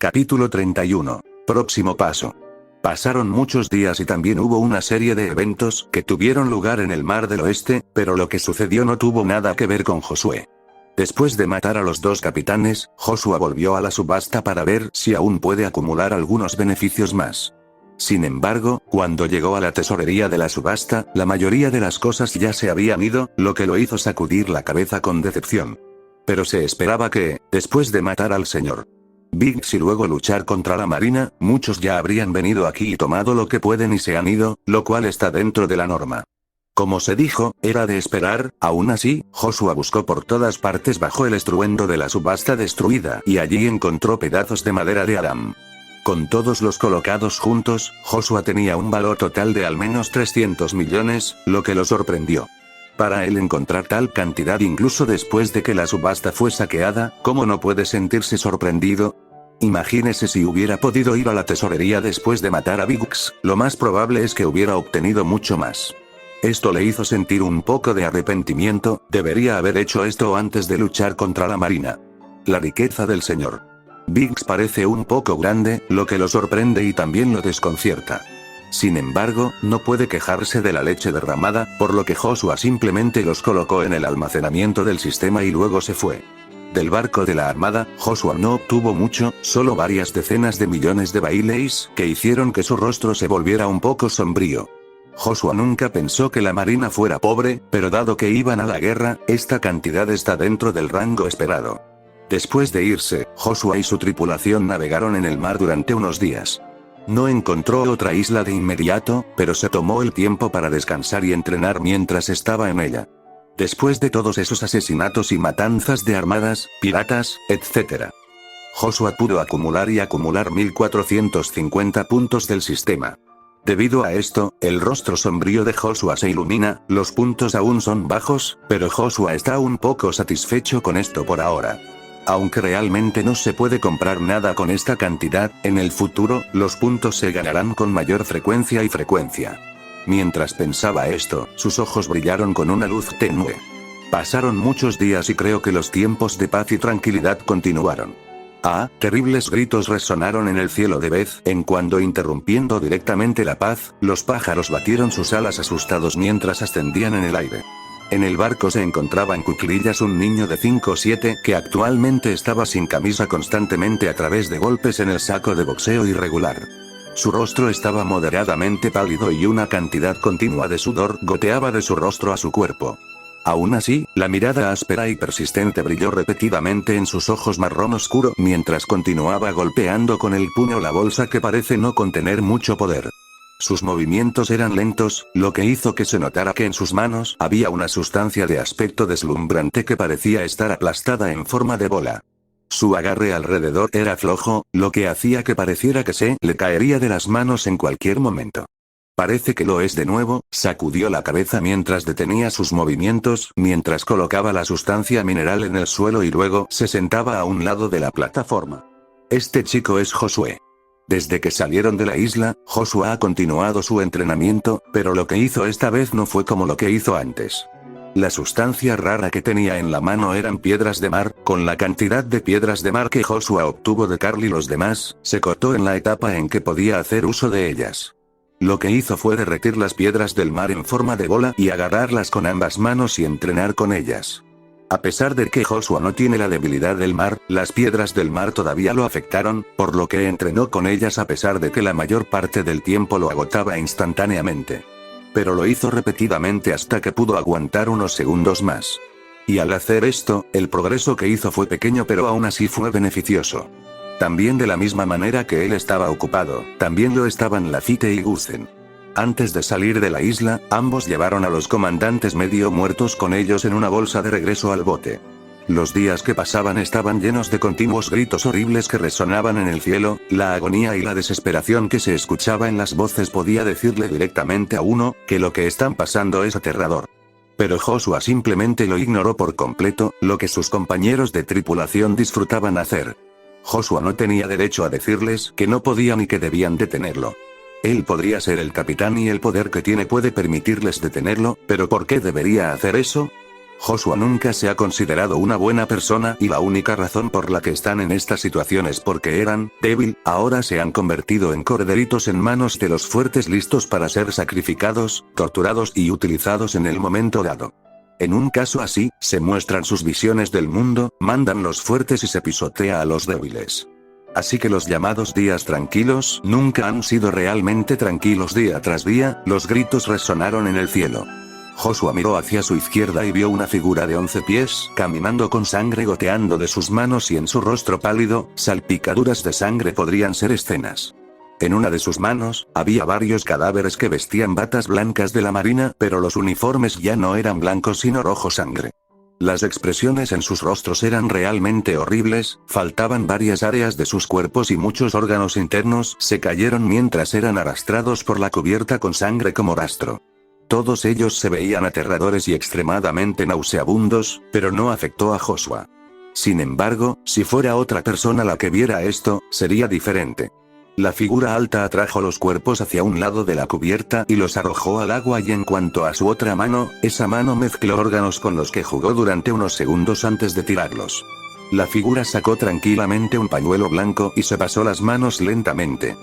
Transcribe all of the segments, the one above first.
Capítulo 31. Próximo paso. Pasaron muchos días y también hubo una serie de eventos que tuvieron lugar en el Mar del Oeste, pero lo que sucedió no tuvo nada que ver con Josué. Después de matar a los dos capitanes, Josué volvió a la subasta para ver si aún puede acumular algunos beneficios más. Sin embargo, cuando llegó a la tesorería de la subasta, la mayoría de las cosas ya se habían ido, lo que lo hizo sacudir la cabeza con decepción. Pero se esperaba que, después de matar al Sr. Biggs y luego luchar contra la Marina, muchos ya habrían venido aquí y tomado lo que pueden y se han ido, lo cual está dentro de la norma. Como se dijo, era de esperar. Aún así, Josué buscó por todas partes bajo el estruendo de la subasta destruida y allí encontró pedazos de madera de Adam. Con todos los colocados juntos, Josué tenía un valor total de al menos 300 millones, lo que lo sorprendió. Para él encontrar tal cantidad incluso después de que la subasta fue saqueada, ¿cómo no puede sentirse sorprendido? Imagínese si hubiera podido ir a la tesorería después de matar a Biggs, lo más probable es que hubiera obtenido mucho más. Esto le hizo sentir un poco de arrepentimiento, debería haber hecho esto antes de luchar contra la Marina. La riqueza del Sr. Biggs parece un poco grande, lo que lo sorprende y también lo desconcierta. Sin embargo, no puede quejarse de la leche derramada, por lo que Josué simplemente los colocó en el almacenamiento del sistema y luego se fue. Del barco de la armada, Josué no obtuvo mucho, solo varias decenas de millones de baileys, que hicieron que su rostro se volviera un poco sombrío. Josué nunca pensó que la marina fuera pobre, pero dado que iban a la guerra, esta cantidad está dentro del rango esperado. Después de irse, Josué y su tripulación navegaron en el mar durante unos días. No encontró otra isla de inmediato, pero se tomó el tiempo para descansar y entrenar mientras estaba en ella. Después de todos esos asesinatos y matanzas de armadas, piratas, etc., Josué pudo acumular 1450 puntos del sistema. Debido a esto, el rostro sombrío de Josué se ilumina. Los puntos aún son bajos, pero Josué está un poco satisfecho con esto por ahora. Aunque realmente no se puede comprar nada con esta cantidad, en el futuro, los puntos se ganarán con mayor frecuencia y frecuencia. Mientras pensaba esto, sus ojos brillaron con una luz tenue. Pasaron muchos días y creo que los tiempos de paz y tranquilidad continuaron. Terribles gritos resonaron en el cielo de vez en cuando, interrumpiendo directamente la paz. Los pájaros batieron sus alas asustados mientras ascendían en el aire. En el barco se encontraba en cuclillas un niño de 5 o 7 que actualmente estaba sin camisa constantemente a través de golpes en el saco de boxeo irregular. Su rostro estaba moderadamente pálido y una cantidad continua de sudor goteaba de su rostro a su cuerpo. Aún así, la mirada áspera y persistente brilló repetidamente en sus ojos marrón oscuro mientras continuaba golpeando con el puño la bolsa que parece no contener mucho poder. Sus movimientos eran lentos, lo que hizo que se notara que en sus manos había una sustancia de aspecto deslumbrante que parecía estar aplastada en forma de bola. Su agarre alrededor era flojo, lo que hacía que pareciera que se le caería de las manos en cualquier momento. Parece que lo es de nuevo. Sacudió la cabeza mientras detenía sus movimientos, mientras colocaba la sustancia mineral en el suelo y luego se sentaba a un lado de la plataforma. Este chico es Josué. Desde que salieron de la isla, Josué ha continuado su entrenamiento, pero lo que hizo esta vez no fue como lo que hizo antes. La sustancia rara que tenía en la mano eran piedras de mar. Con la cantidad de piedras de mar que Josué obtuvo de Carl y los demás, se cortó en la etapa en que podía hacer uso de ellas. Lo que hizo fue derretir las piedras del mar en forma de bola y agarrarlas con ambas manos y entrenar con ellas. A pesar de que Josué no tiene la debilidad del mar, las piedras del mar todavía lo afectaron, por lo que entrenó con ellas a pesar de que la mayor parte del tiempo lo agotaba instantáneamente. Pero lo hizo repetidamente hasta que pudo aguantar unos segundos más. Y al hacer esto, el progreso que hizo fue pequeño pero aún así fue beneficioso. También de la misma manera que él estaba ocupado, también lo estaban Lafitte y Gusen. Antes de salir de la isla, ambos llevaron a los comandantes medio muertos con ellos en una bolsa de regreso al bote. Los días que pasaban estaban llenos de continuos gritos horribles que resonaban en el cielo. La agonía y la desesperación que se escuchaba en las voces podía decirle directamente a uno que lo que están pasando es aterrador. Pero Josué simplemente lo ignoró por completo, lo que sus compañeros de tripulación disfrutaban hacer. Josué no tenía derecho a decirles que no podían y que debían detenerlo. Él podría ser el capitán y el poder que tiene puede permitirles detenerlo, pero ¿por qué debería hacer eso? Joshua nunca se ha considerado una buena persona y la única razón por la que están en esta situación es porque eran débil, ahora se han convertido en corderitos en manos de los fuertes listos para ser sacrificados, torturados y utilizados en el momento dado. En un caso así, se muestran sus visiones del mundo, mandan los fuertes y se pisotea a los débiles. Así que los llamados días tranquilos nunca han sido realmente tranquilos día tras día, los gritos resonaron en el cielo. Joshua miró hacia su izquierda y vio una figura de 11 pies, caminando con sangre goteando de sus manos y en su rostro pálido, salpicaduras de sangre podrían ser escenas. En una de sus manos, había varios cadáveres que vestían batas blancas de la marina, pero los uniformes ya no eran blancos sino rojo sangre. Las expresiones en sus rostros eran realmente horribles, faltaban varias áreas de sus cuerpos y muchos órganos internos se cayeron mientras eran arrastrados por la cubierta con sangre como rastro. Todos ellos se veían aterradores y extremadamente nauseabundos, pero no afectó a Joshua. Sin embargo, si fuera otra persona la que viera esto, sería diferente. La figura alta atrajo los cuerpos hacia un lado de la cubierta y los arrojó al agua y en cuanto a su otra mano, esa mano mezcló órganos con los que jugó durante unos segundos antes de tirarlos. La figura sacó tranquilamente un pañuelo blanco y se pasó las manos lentamente.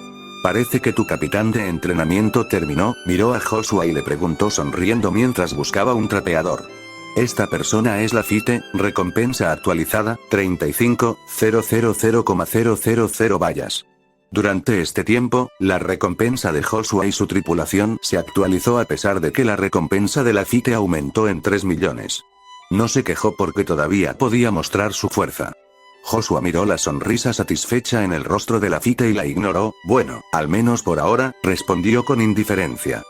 Parece que tu capitán de entrenamiento terminó, miró a Joshua y le preguntó sonriendo mientras buscaba un trapeador. Esta persona es Lafitte, recompensa actualizada, 35.000,000 vallas. Durante este tiempo, la recompensa de Joshua y su tripulación se actualizó a pesar de que la recompensa de Lafitte aumentó en 3 millones. No se quejó porque todavía podía mostrar su fuerza. Joshua miró la sonrisa satisfecha en el rostro de Lafitte y la ignoró. Bueno, al menos por ahora, respondió con indiferencia.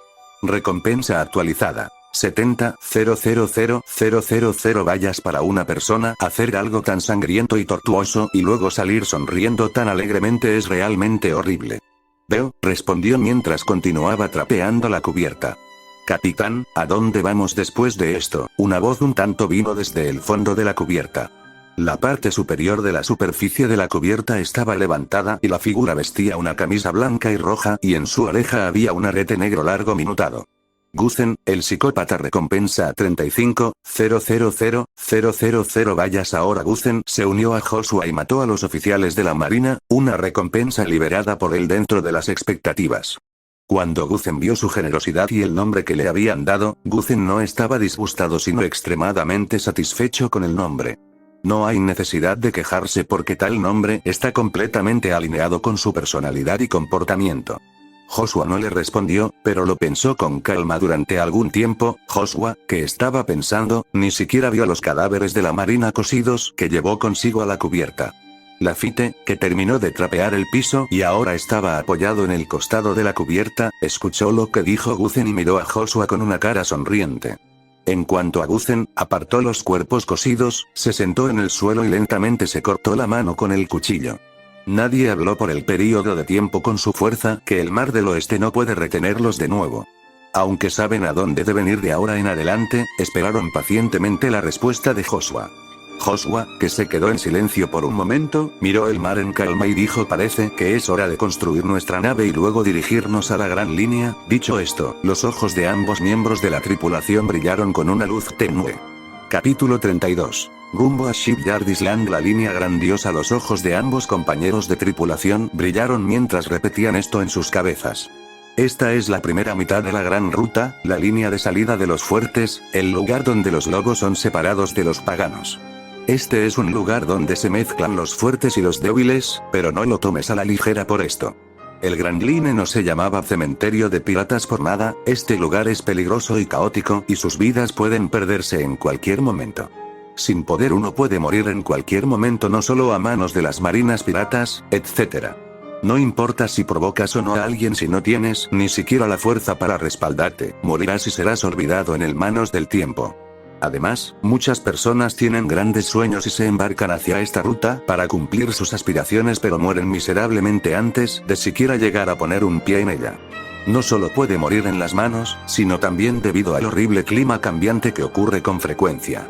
Recompensa actualizada. 70.000,000 vallas para una persona. Hacer algo tan sangriento y tortuoso y luego salir sonriendo tan alegremente es realmente horrible. Veo, respondió mientras continuaba trapeando la cubierta. Capitán, ¿a dónde vamos después de esto? Una voz un tanto vino desde el fondo de la cubierta. La parte superior de la superficie de la cubierta estaba levantada y la figura vestía una camisa blanca y roja y en su oreja había un arete negro largo minutado. Guzen, el psicópata recompensa a 35.000,000 vallas. Ahora Guzen se unió a Joshua y mató a los oficiales de la marina, una recompensa liberada por él dentro de las expectativas. Cuando Guzen vio su generosidad y el nombre que le habían dado, Guzen no estaba disgustado sino extremadamente satisfecho con el nombre. No hay necesidad de quejarse porque tal nombre está completamente alineado con su personalidad y comportamiento. Joshua no le respondió, pero lo pensó con calma durante algún tiempo. Joshua, ¿qué estaba pensando? Ni siquiera vio los cadáveres de la marina cosidos que llevó consigo a la cubierta. Lafitte, que terminó de trapear el piso y ahora estaba apoyado en el costado de la cubierta, escuchó lo que dijo Guzen y miró a Joshua con una cara sonriente. En cuanto a Guzen, apartó los cuerpos cosidos, se sentó en el suelo y lentamente se cortó la mano con el cuchillo. Nadie habló por el período de tiempo con su fuerza que el mar del oeste no puede retenerlos de nuevo. Aunque saben a dónde deben ir de ahora en adelante, esperaron pacientemente la respuesta de Joshua. Joshua, que se quedó en silencio por un momento, miró el mar en calma y dijo: parece que es hora de construir nuestra nave y luego dirigirnos a la gran línea. Dicho esto, los ojos de ambos miembros de la tripulación brillaron con una luz tenue. Capítulo 32. Rumbo a Shipyard Island. La línea grandiosa. Los ojos de ambos compañeros de tripulación brillaron mientras repetían esto en sus cabezas. Esta es la primera mitad de la gran ruta, la línea de salida de los fuertes, el lugar donde los lobos son separados de los paganos. Este es un lugar donde se mezclan los fuertes y los débiles, pero no lo tomes a la ligera por esto. El Grand Line no se llamaba cementerio de piratas por nada, este lugar es peligroso y caótico y sus vidas pueden perderse en cualquier momento. Sin poder uno puede morir en cualquier momento, no solo a manos de las marinas piratas, etc. No importa si provocas o no a alguien, si no tienes ni siquiera la fuerza para respaldarte, morirás y serás olvidado en manos del tiempo. Además, muchas personas tienen grandes sueños y se embarcan hacia esta ruta para cumplir sus aspiraciones, pero mueren miserablemente antes de siquiera llegar a poner un pie en ella. No solo puede morir en las manos, sino también debido al horrible clima cambiante que ocurre con frecuencia.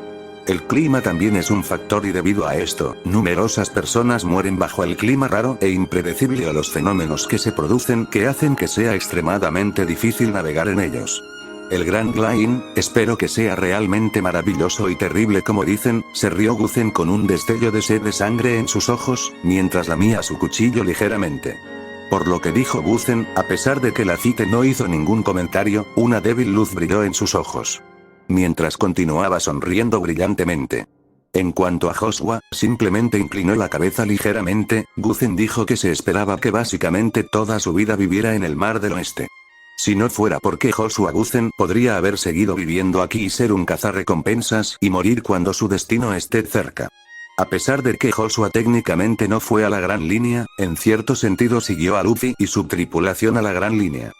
El clima también es un factor y debido a esto, numerosas personas mueren bajo el clima raro e impredecible o los fenómenos que se producen que hacen que sea extremadamente difícil navegar en ellos. El Grand Line, espero que sea realmente maravilloso y terrible como dicen, se rió Guzen con un destello de sed de sangre en sus ojos, mientras lamía su cuchillo ligeramente. Por lo que dijo Guzen, a pesar de que Lafitte no hizo ningún comentario, una débil luz brilló en sus ojos. Mientras continuaba sonriendo brillantemente. En cuanto a Joshua, simplemente inclinó la cabeza ligeramente. Guzen dijo que se esperaba que básicamente toda su vida viviera en el Mar del Oeste. Si no fuera porque Joshua Guzen podría haber seguido viviendo aquí y ser un cazarrecompensas y morir cuando su destino esté cerca. A pesar de que Joshua técnicamente no fue a la Gran Línea, en cierto sentido siguió a Luffy y su tripulación a la Gran Línea.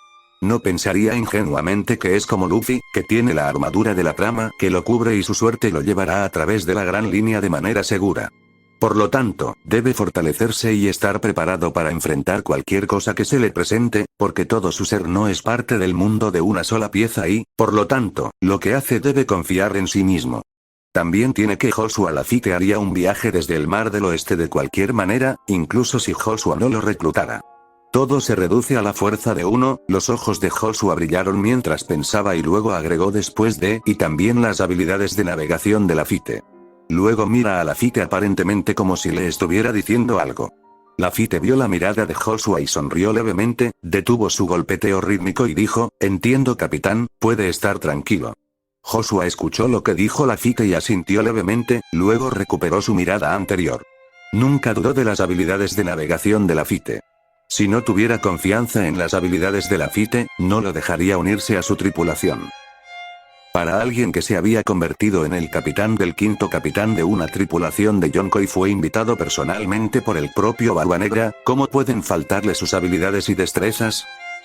No pensaría ingenuamente que es como Luffy, que tiene la armadura de la trama que lo cubre y su suerte lo llevará a través de la Gran Línea de manera segura. Por lo tanto, debe fortalecerse y estar preparado para enfrentar cualquier cosa que se le presente, porque todo su ser no es parte del mundo de una sola pieza y, por lo tanto, lo que hace debe confiar en sí mismo. También tiene que Joshua Lafitte haría un viaje desde el Mar del Oeste de cualquier manera, incluso si Joshua no lo reclutara. Todo se reduce a la fuerza de uno. Los ojos de Joshua brillaron mientras pensaba y luego agregó después de, y también las habilidades de navegación de Lafitte. Luego mira a Lafitte aparentemente como si le estuviera diciendo algo. Lafitte vio la mirada de Joshua y sonrió levemente, detuvo su golpeteo rítmico y dijo, entiendo capitán, puede estar tranquilo. Joshua escuchó lo que dijo Lafitte y asintió levemente, luego recuperó su mirada anterior. Nunca dudó de las habilidades de navegación de Lafitte. Si no tuviera confianza en las habilidades de Lafitte, no lo dejaría unirse a su tripulación. Para alguien que se había convertido en el capitán del quinto capitán de una tripulación de Yonko y fue invitado personalmente por el propio Barba Negra, ¿cómo pueden faltarle sus habilidades y destrezas?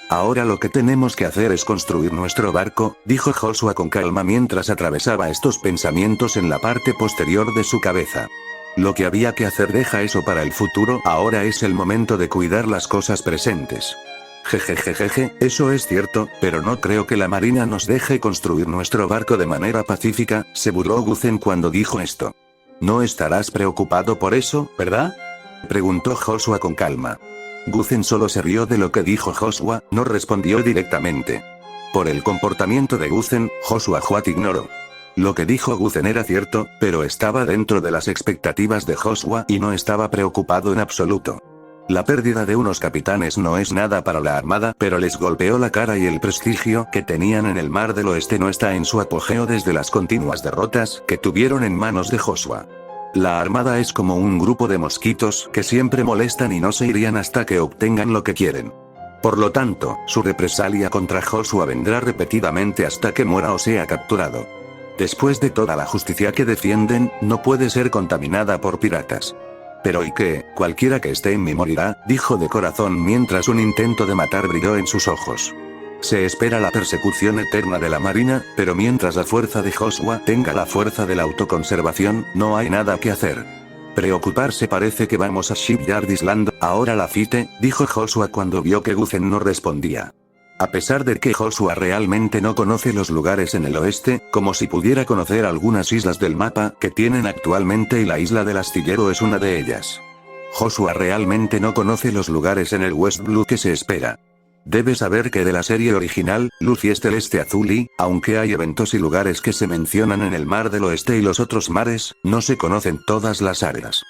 Ahora lo que tenemos que hacer es construir nuestro barco, dijo Joshua con calma mientras atravesaba estos pensamientos en la parte posterior de su cabeza. Lo que había que hacer deja eso para el futuro, ahora es el momento de cuidar las cosas presentes. Jejejejeje, eso es cierto, pero no creo que la marina nos deje construir nuestro barco de manera pacífica, se burló Guzen cuando dijo esto. No estarás preocupado por eso, ¿verdad? Preguntó Joshua con calma. Guzen solo se rió de lo que dijo Joshua, no respondió directamente. Por el comportamiento de Guzen, Joshua Huat ignoró. Lo que dijo Guzen era cierto, pero estaba dentro de las expectativas de Joshua y no estaba preocupado en absoluto. La pérdida de unos capitanes no es nada para la armada, pero les golpeó la cara y el prestigio que tenían en el Mar del Oeste no está en su apogeo desde las continuas derrotas que tuvieron en manos de Joshua. La armada es como un grupo de mosquitos que siempre molestan y no se irían hasta que obtengan lo que quieren. Por lo tanto, su represalia contra Joshua vendrá repetidamente hasta que muera o sea capturado. Después de toda la justicia que defienden, no puede ser contaminada por piratas. Pero ¿y qué? Cualquiera que esté en mí morirá, dijo de corazón mientras un intento de matar brilló en sus ojos. Se espera la persecución eterna de la marina, pero mientras la fuerza de Joshua tenga la fuerza de la autoconservación, no hay nada que hacer. Preocuparse parece que vamos a Shipyard Island, ahora Lafitte, dijo Joshua cuando vio que Guzen no respondía. A pesar de que Joshua realmente no conoce los lugares en el oeste, como si pudiera conocer algunas islas del mapa que tienen actualmente y la isla del astillero es una de ellas. Joshua realmente no conoce los lugares en el West Blue que se espera. Debe saber que de la serie original, Luffy es del este azul y, aunque hay eventos y lugares que se mencionan en el Mar del Oeste y los otros mares, no se conocen todas las áreas.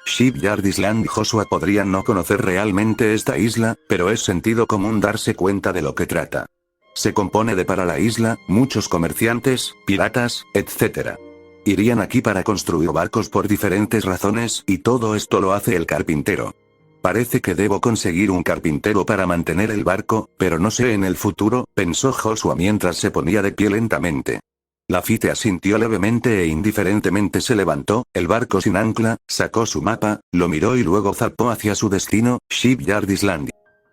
Shipyard Island y Joshua podrían no conocer realmente esta isla, pero es sentido común darse cuenta de lo que trata. Se compone de para la isla, muchos comerciantes, piratas, etc. Irían aquí para construir barcos por diferentes razones, y todo esto lo hace el carpintero. Parece que debo conseguir un carpintero para mantener el barco, pero no sé en el futuro, pensó Joshua mientras se ponía de pie lentamente. Lafitte asintió levemente e indiferentemente se levantó, el barco sin ancla, sacó su mapa, lo miró y luego zarpó hacia su destino, Shipyard Island.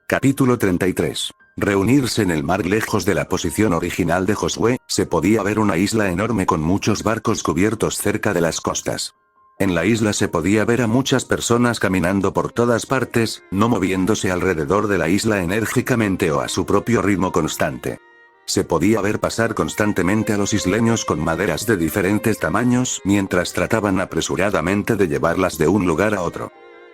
Capítulo 33. Reunirse en el mar lejos de la posición original de Josué, se podía ver una isla enorme con muchos barcos cubiertos cerca de las costas. En la isla se podía ver a muchas personas caminando por todas partes, no moviéndose alrededor de la isla enérgicamente o a su propio ritmo constante. Se podía ver pasar constantemente a los isleños con maderas de diferentes tamaños mientras trataban apresuradamente de llevarlas de un lugar a otro.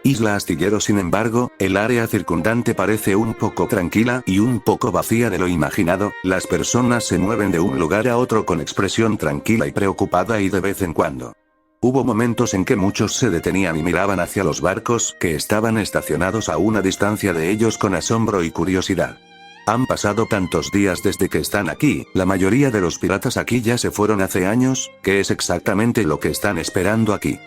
Isla Astillero. Sin embargo, el área circundante parece un poco tranquila y un poco vacía de lo imaginado, las personas se mueven de un lugar a otro con expresión tranquila y preocupada y de vez en cuando. Hubo momentos en que muchos se detenían y miraban hacia los barcos que estaban estacionados a una distancia de ellos con asombro y curiosidad. Han pasado tantos días desde que están aquí, la mayoría de los piratas aquí ya se fueron hace años, que es exactamente lo que están esperando aquí.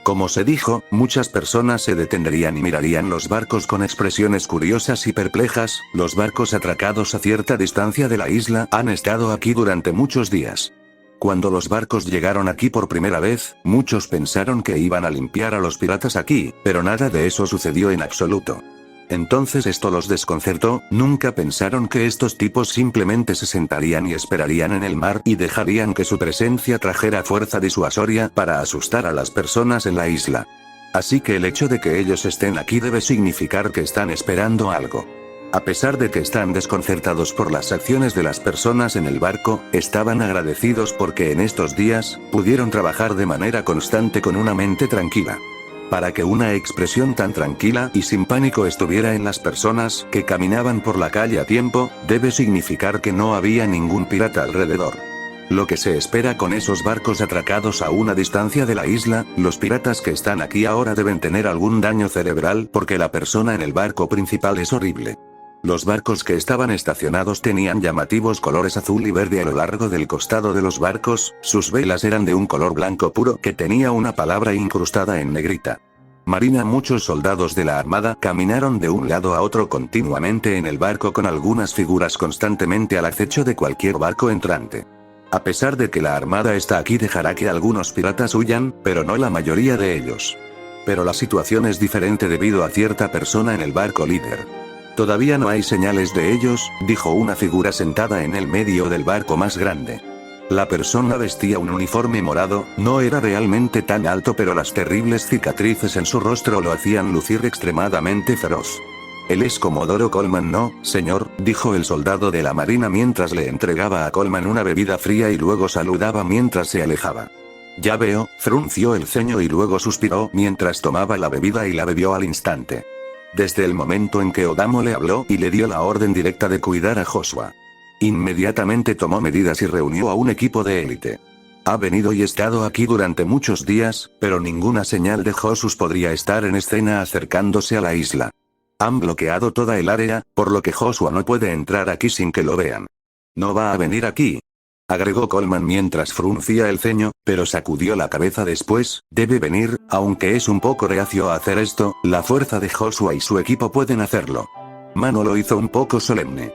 Como se dijo, muchas personas se detendrían y mirarían los barcos con expresiones curiosas y perplejas. Los barcos atracados a cierta distancia de la isla han estado aquí durante muchos días. Cuando los barcos llegaron aquí por primera vez, muchos pensaron que iban a limpiar a los piratas aquí, pero nada de eso sucedió en absoluto. Entonces esto los desconcertó, nunca pensaron que estos tipos simplemente se sentarían y esperarían en el mar y dejarían que su presencia trajera fuerza disuasoria para asustar a las personas en la isla. Así que el hecho de que ellos estén aquí debe significar que están esperando algo. A pesar de que están desconcertados por las acciones de las personas en el barco, estaban agradecidos porque en estos días, pudieron trabajar de manera constante con una mente tranquila. Para que una expresión tan tranquila y sin pánico estuviera en las personas que caminaban por la calle a tiempo, debe significar que no había ningún pirata alrededor. Lo que se espera con esos barcos atracados a una distancia de la isla, los piratas que están aquí ahora deben tener algún daño cerebral porque la persona en el barco principal es horrible. Los barcos que estaban estacionados tenían llamativos colores azul y verde a lo largo del costado de los barcos, sus velas eran de un color blanco puro que tenía una palabra incrustada en negrita. Marina. Muchos soldados de la armada caminaron de un lado a otro continuamente en el barco con algunas figuras constantemente al acecho de cualquier barco entrante. A pesar de que la armada está aquí dejará que algunos piratas huyan, pero no la mayoría de ellos. Pero la situación es diferente debido a cierta persona en el barco líder. Todavía no hay señales de ellos, dijo una figura sentada en el medio del barco más grande. La persona vestía un uniforme morado, no era realmente tan alto pero las terribles cicatrices en su rostro lo hacían lucir extremadamente feroz. Él es Comodoro Coleman. No, señor, dijo el soldado de la marina mientras le entregaba a Coleman una bebida fría y luego saludaba mientras se alejaba. Ya veo, frunció el ceño y luego suspiró mientras tomaba la bebida y la bebió al instante. Desde el momento en que Odamo le habló y le dio la orden directa de cuidar a Joshua. Inmediatamente tomó medidas y reunió a un equipo de élite. Ha venido y estado aquí durante muchos días, pero ninguna señal de Joshua podría estar en escena acercándose a la isla. Han bloqueado toda el área, por lo que Joshua no puede entrar aquí sin que lo vean. No va a venir aquí, agregó Coleman mientras fruncía el ceño, pero sacudió la cabeza después. Debe venir, aunque es un poco reacio a hacer esto, la fuerza de Joshua y su equipo pueden hacerlo. Mano lo hizo un poco solemne.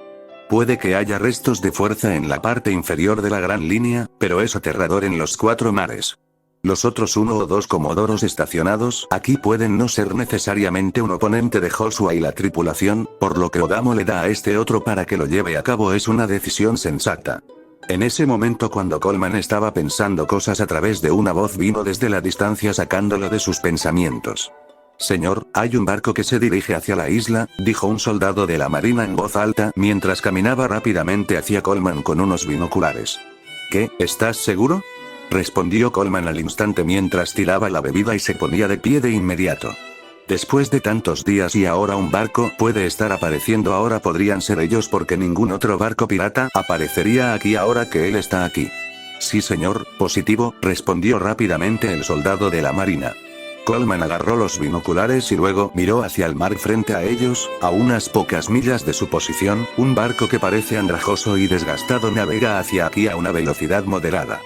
Puede que haya restos de fuerza en la parte inferior de la gran línea, pero es aterrador en los 4 mares. Los otros 1 o 2 comodoros estacionados aquí pueden no ser necesariamente un oponente de Joshua y la tripulación, por lo que Odamo le da a este otro para que lo lleve a cabo es una decisión sensata. En ese momento cuando Coleman estaba pensando cosas a través de una voz vino desde la distancia sacándolo de sus pensamientos. Señor, hay un barco que se dirige hacia la isla, dijo un soldado de la marina en voz alta mientras caminaba rápidamente hacia Coleman con unos binoculares. ¿Qué? ¿Estás seguro?, respondió Coleman al instante mientras tiraba la bebida y se ponía de pie de inmediato. Después de tantos días y ahora un barco puede estar apareciendo ahora podrían ser ellos porque ningún otro barco pirata aparecería aquí ahora que él está aquí. Sí señor, positivo, respondió rápidamente el soldado de la marina. Coleman agarró los binoculares y luego miró hacia el mar frente a ellos, a unas pocas millas de su posición, un barco que parece andrajoso y desgastado navega hacia aquí a una velocidad moderada.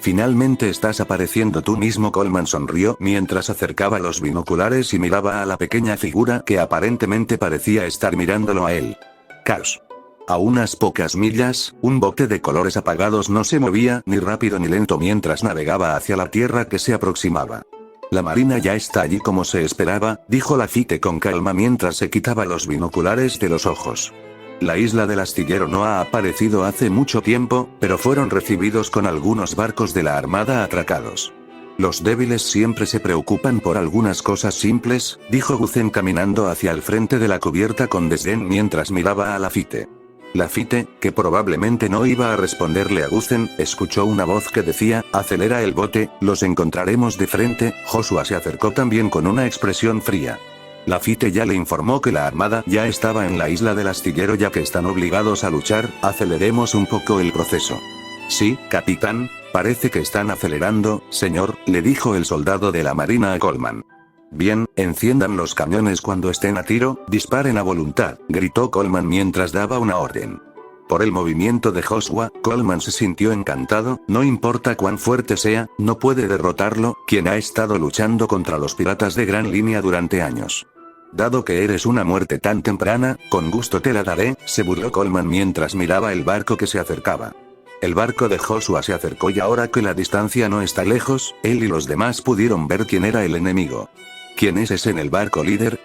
Finalmente estás apareciendo tú mismo. Coleman sonrió mientras acercaba los binoculares y miraba a la pequeña figura que aparentemente parecía estar mirándolo a él. Caos. A unas pocas millas, un bote de colores apagados no se movía ni rápido ni lento mientras navegaba hacia la tierra que se aproximaba. La marina ya está allí como se esperaba, dijo Lafitte con calma mientras se quitaba los binoculares de los ojos. La isla del astillero no ha aparecido hace mucho tiempo, pero fueron recibidos con algunos barcos de la armada atracados. Los débiles siempre se preocupan por algunas cosas simples, dijo Guzen caminando hacia el frente de la cubierta con desdén mientras miraba a Lafitte. Lafitte, que probablemente no iba a responderle a Guzen, escuchó una voz que decía, acelera el bote, los encontraremos de frente. Joshua se acercó también con una expresión fría. Lafitte ya le informó que la armada ya estaba en la isla del astillero ya que están obligados a luchar, aceleremos un poco el proceso. Sí, capitán, parece que están acelerando, señor, le dijo el soldado de la marina a Coleman. Bien, enciendan los cañones cuando estén a tiro, disparen a voluntad, gritó Coleman mientras daba una orden. Por el movimiento de Joshua, Coleman se sintió encantado, no importa cuán fuerte sea, no puede derrotarlo, quien ha estado luchando contra los piratas de gran línea durante años. Dado que eres una muerte tan temprana, con gusto te la daré, se burló Coleman mientras miraba el barco que se acercaba. El barco de Joshua se acercó y ahora que la distancia no está lejos, él y los demás pudieron ver quién era el enemigo. ¿Quién es ese en el barco, líder?,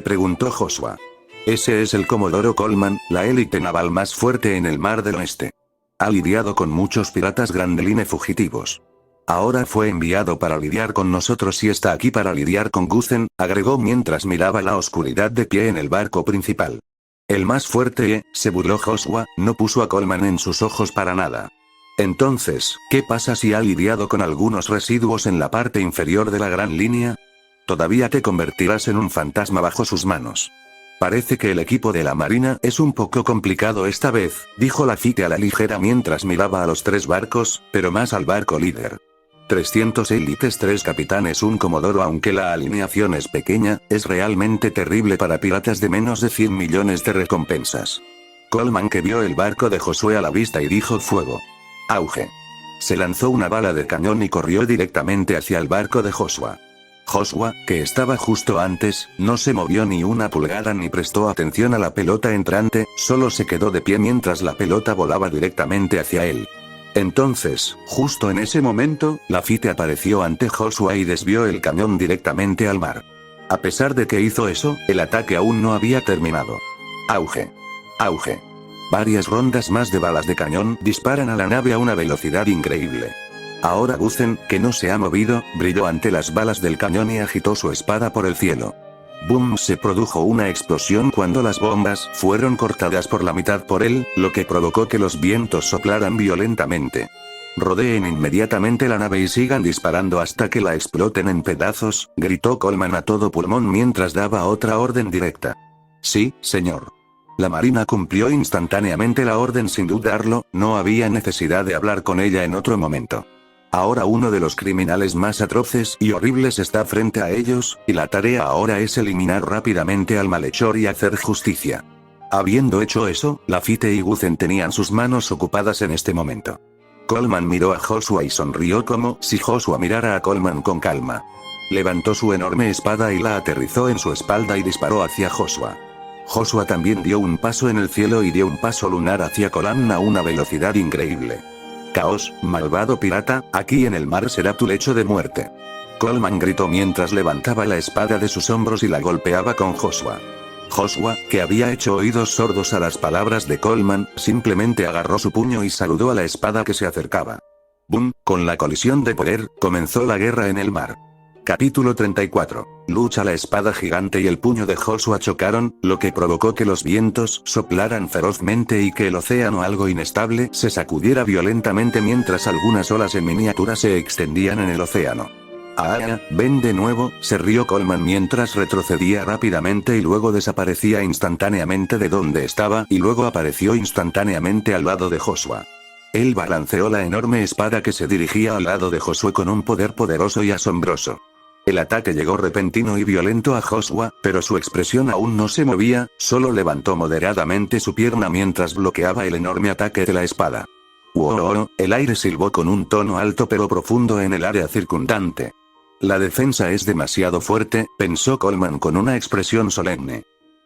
preguntó Joshua. Ese es el Comodoro Coleman, la élite naval más fuerte en el Mar del Oeste. Ha lidiado con muchos piratas Grandeline fugitivos. Ahora fue enviado para lidiar con nosotros y está aquí para lidiar con Guzen, agregó mientras miraba la oscuridad de pie en el barco principal. El más fuerte, se burló Joshua, no puso a Coleman en sus ojos para nada. Entonces, ¿qué pasa si ha lidiado con algunos residuos en la parte inferior de la gran línea? Todavía te convertirás en un fantasma bajo sus manos. Parece que el equipo de la marina es un poco complicado esta vez, dijo Lafitte a la ligera mientras miraba a los 3 barcos, pero más al barco líder. 300 élites, 3 capitanes, un comodoro. Aunque la alineación es pequeña, es realmente terrible para piratas de menos de 100 millones de recompensas. Coleman, que vio el barco de Josué a la vista y dijo fuego. Auge. Se lanzó una bala de cañón y corrió directamente hacia el barco de Joshua. Joshua, que estaba justo antes, no se movió ni una pulgada ni prestó atención a la pelota entrante, solo se quedó de pie mientras la pelota volaba directamente hacia él. Entonces, justo en ese momento, Lafitte apareció ante Joshua y desvió el cañón directamente al mar. A pesar de que hizo eso, el ataque aún no había terminado. Auge. Auge. Varias rondas más de balas de cañón disparan a la nave a una velocidad increíble. Ahora Guzen, que no se ha movido, brilló ante las balas del cañón y agitó su espada por el cielo. Boom, se produjo una explosión cuando las bombas fueron cortadas por la mitad por él, lo que provocó que los vientos soplaran violentamente. Rodeen inmediatamente la nave y sigan disparando hasta que la exploten en pedazos, gritó Coleman a todo pulmón mientras daba otra orden directa. Sí, señor. La marina cumplió instantáneamente la orden sin dudarlo, no había necesidad de hablar con ella en otro momento. Ahora uno de los criminales más atroces y horribles está frente a ellos, y la tarea ahora es eliminar rápidamente al malhechor y hacer justicia. Habiendo hecho eso, Lafitte y Guzen tenían sus manos ocupadas en este momento. Coleman miró a Joshua y sonrió como si Joshua mirara a Coleman con calma. Levantó su enorme espada y la aterrizó en su espalda y disparó hacia Joshua. Joshua también dio un paso en el cielo y dio un paso lunar hacia Coleman a una velocidad increíble. Caos, malvado pirata, aquí en el mar será tu lecho de muerte. Coleman gritó mientras levantaba la espada de sus hombros y la golpeaba con Joshua. Joshua, que había hecho oídos sordos a las palabras de Coleman, simplemente agarró su puño y saludó a la espada que se acercaba. Boom, con la colisión de poder, comenzó la guerra en el mar. Capítulo 34. Lucha. La espada gigante y el puño de Joshua chocaron, lo que provocó que los vientos soplaran ferozmente y que el océano, algo inestable, se sacudiera violentamente mientras algunas olas en miniatura se extendían en el océano. Ah, ven de nuevo, se rió Coleman mientras retrocedía rápidamente y luego desaparecía instantáneamente de donde estaba y luego apareció instantáneamente al lado de Joshua. Él balanceó la enorme espada que se dirigía al lado de Josué con un poder poderoso y asombroso. El ataque llegó repentino y violento a Joshua, pero su expresión aún no se movía, solo levantó moderadamente su pierna mientras bloqueaba el enorme ataque de la espada. ¡Wow! El aire silbó con un tono alto pero profundo en el área circundante. La defensa es demasiado fuerte, pensó Coleman con una expresión solemne.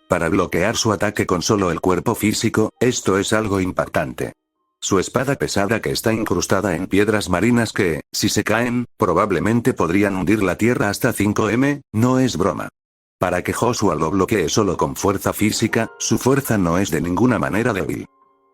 Para bloquear su ataque con solo el cuerpo físico, esto es algo impactante. Su espada pesada que está incrustada en piedras marinas que, si se caen, probablemente podrían hundir la tierra hasta 5 no es broma. Para que Joshua lo bloquee solo con fuerza física, su fuerza no es de ninguna manera débil.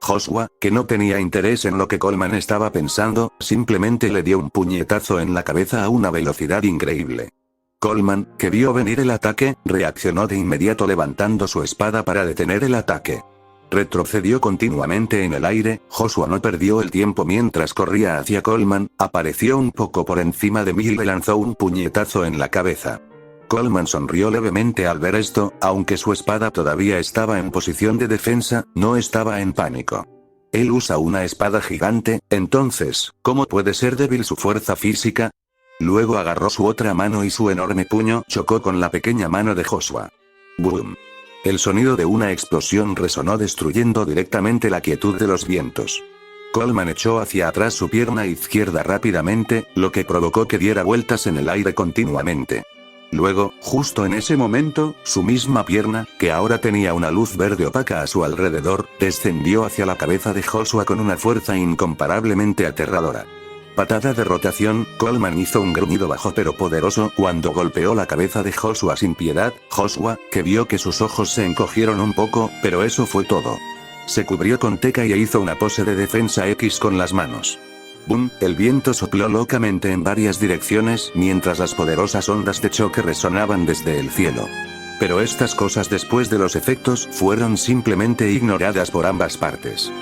Joshua, que no tenía interés en lo que Coleman estaba pensando, simplemente le dio un puñetazo en la cabeza a una velocidad increíble. Coleman, que vio venir el ataque, reaccionó de inmediato levantando su espada para detener el ataque. Retrocedió continuamente en el aire, Joshua no perdió el tiempo mientras corría hacia Coleman, apareció un poco por encima de mí y le lanzó un puñetazo en la cabeza. Coleman sonrió levemente al ver esto, aunque su espada todavía estaba en posición de defensa, no estaba en pánico. Él usa una espada gigante, entonces, ¿cómo puede ser débil su fuerza física? Luego agarró su otra mano y su enorme puño chocó con la pequeña mano de Joshua. ¡Boom! El sonido de una explosión resonó destruyendo directamente la quietud de los vientos. Coleman echó hacia atrás su pierna izquierda rápidamente, lo que provocó que diera vueltas en el aire continuamente. Luego, justo en ese momento, su misma pierna, que ahora tenía una luz verde opaca a su alrededor, descendió hacia la cabeza de Joshua con una fuerza incomparablemente aterradora. Patada de rotación, Coleman hizo un gruñido bajo pero poderoso cuando golpeó la cabeza de Joshua sin piedad. Joshua, que vio que sus ojos se encogieron un poco, pero eso fue todo. Se cubrió con teca y hizo una pose de defensa X con las manos. ¡Bum! El viento sopló locamente en varias direcciones mientras las poderosas ondas de choque resonaban desde el cielo. Pero estas cosas después de los efectos fueron simplemente ignoradas por ambas partes.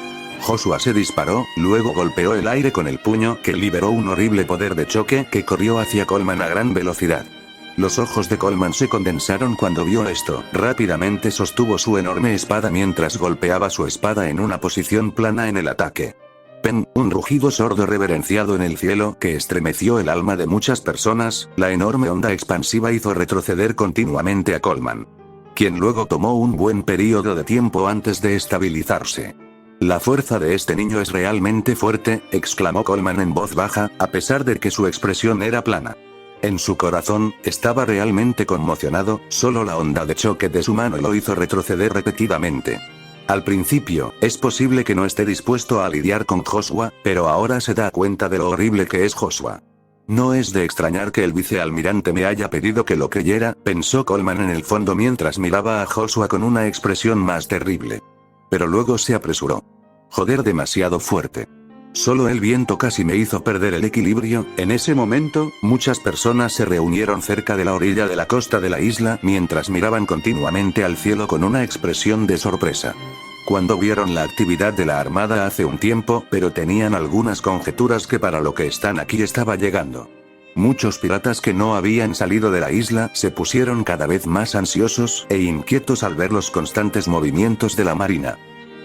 Joshua se disparó, luego golpeó el aire con el puño que liberó un horrible poder de choque que corrió hacia Coleman a gran velocidad. Los ojos de Coleman se condensaron cuando vio esto. Rápidamente sostuvo su enorme espada mientras golpeaba su espada en una posición plana en el ataque. ¡Pen! Un rugido sordo reverenciado en el cielo que estremeció el alma de muchas personas. La enorme onda expansiva hizo retroceder continuamente a Coleman, quien luego tomó un buen período de tiempo antes de estabilizarse. La fuerza de este niño es realmente fuerte, exclamó Coleman en voz baja, a pesar de que su expresión era plana. En su corazón, estaba realmente conmocionado, solo la onda de choque de su mano lo hizo retroceder repetidamente. Al principio, es posible que no esté dispuesto a lidiar con Joshua, pero ahora se da cuenta de lo horrible que es Joshua. No es de extrañar que el vicealmirante me haya pedido que lo creyera, pensó Coleman en el fondo mientras miraba a Joshua con una expresión más terrible. Pero luego se apresuró. Joder, demasiado fuerte. Solo el viento casi me hizo perder el equilibrio. En ese momento, muchas personas se reunieron cerca de la orilla de la costa de la isla mientras miraban continuamente al cielo con una expresión de sorpresa. Cuando vieron la actividad de la armada hace un tiempo, pero tenían algunas conjeturas que para lo que están aquí estaba llegando. Muchos piratas que no habían salido de la isla se pusieron cada vez más ansiosos e inquietos al ver los constantes movimientos de la marina.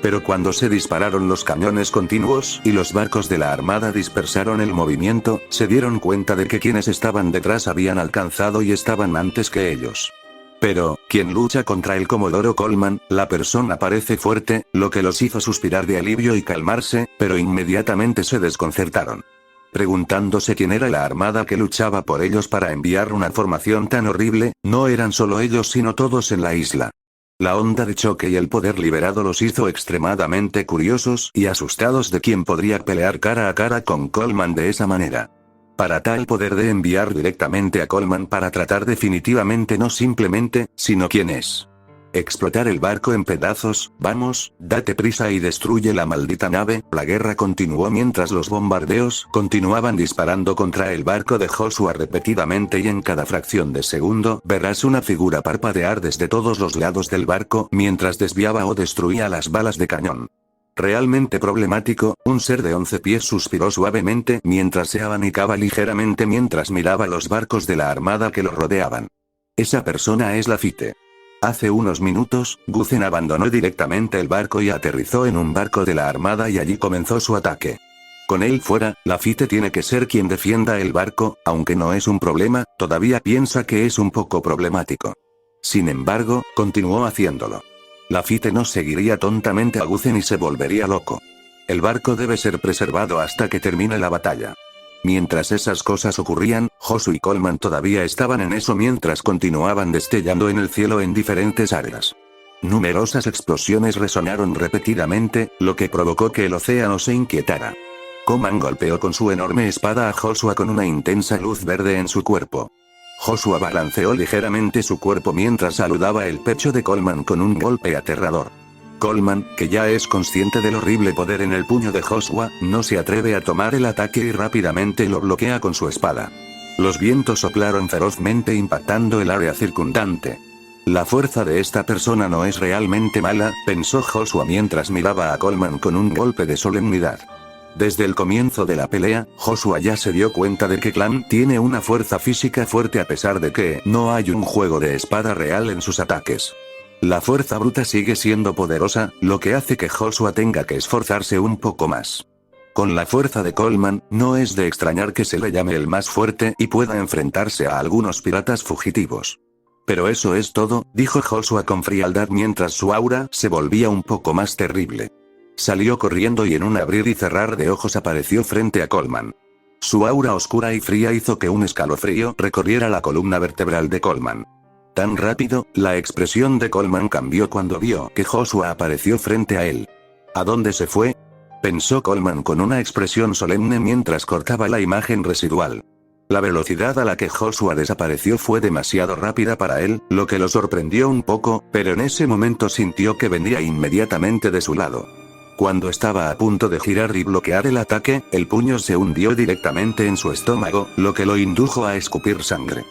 Pero cuando se dispararon los cañones continuos y los barcos de la armada dispersaron el movimiento, se dieron cuenta de que quienes estaban detrás habían alcanzado y estaban antes que ellos. Pero, ¿quién lucha contra el Comodoro Coleman? La persona parece fuerte, lo que los hizo suspirar de alivio y calmarse, pero inmediatamente se desconcertaron, preguntándose quién era la armada que luchaba por ellos para enviar una formación tan horrible. No eran solo ellos sino todos en la isla. La onda de choque y el poder liberado los hizo extremadamente curiosos y asustados de quién podría pelear cara a cara con Coleman de esa manera. Para tal poder de enviar directamente a Coleman para tratar definitivamente no simplemente, sino quién es. Explotar el barco en pedazos. Vamos, date prisa y destruye la maldita nave. La guerra continuó mientras los bombardeos continuaban disparando contra el barco de Joshua repetidamente y en cada fracción de segundo verás una figura parpadear desde todos los lados del barco mientras desviaba o destruía las balas de cañón. Realmente problemático. Un ser de 11 pies suspiró suavemente mientras se abanicaba ligeramente mientras miraba los barcos de la armada que lo rodeaban. Esa persona es Lafitte. Hace unos minutos, Guzen abandonó directamente el barco y aterrizó en un barco de la armada y allí comenzó su ataque. Con él fuera, Lafitte tiene que ser quien defienda el barco, aunque no es un problema, todavía piensa que es un poco problemático. Sin embargo, continuó haciéndolo. Lafitte no seguiría tontamente a Guzen y se volvería loco. El barco debe ser preservado hasta que termine la batalla. Mientras esas cosas ocurrían, Joshua y Coleman todavía estaban en eso mientras continuaban destellando en el cielo en diferentes áreas. Numerosas explosiones resonaron repetidamente, lo que provocó que el océano se inquietara. Coleman golpeó con su enorme espada a Joshua con una intensa luz verde en su cuerpo. Joshua balanceó ligeramente su cuerpo mientras saludaba el pecho de Coleman con un golpe aterrador. Coleman, que ya es consciente del horrible poder en el puño de Joshua, no se atreve a tomar el ataque y rápidamente lo bloquea con su espada. Los vientos soplaron ferozmente impactando el área circundante. La fuerza de esta persona no es realmente mala, pensó Joshua mientras miraba a Coleman con un golpe de solemnidad. Desde el comienzo de la pelea, Joshua ya se dio cuenta de que Clan tiene una fuerza física fuerte a pesar de que no hay un juego de espada real en sus ataques. La fuerza bruta sigue siendo poderosa, lo que hace que Joshua tenga que esforzarse un poco más. Con la fuerza de Coleman, no es de extrañar que se le llame el más fuerte y pueda enfrentarse a algunos piratas fugitivos. Pero eso es todo, dijo Joshua con frialdad mientras su aura se volvía un poco más terrible. Salió corriendo y en un abrir y cerrar de ojos apareció frente a Coleman. Su aura oscura y fría hizo que un escalofrío recorriera la columna vertebral de Coleman. Tan rápido, la expresión de Coleman cambió cuando vio que Joshua apareció frente a él. ¿A dónde se fue?, pensó Coleman con una expresión solemne mientras cortaba la imagen residual. La velocidad a la que Joshua desapareció fue demasiado rápida para él, lo que lo sorprendió un poco, pero en ese momento sintió que venía inmediatamente de su lado. Cuando estaba a punto de girar y bloquear el ataque, el puño se hundió directamente en su estómago, lo que lo indujo a escupir sangre.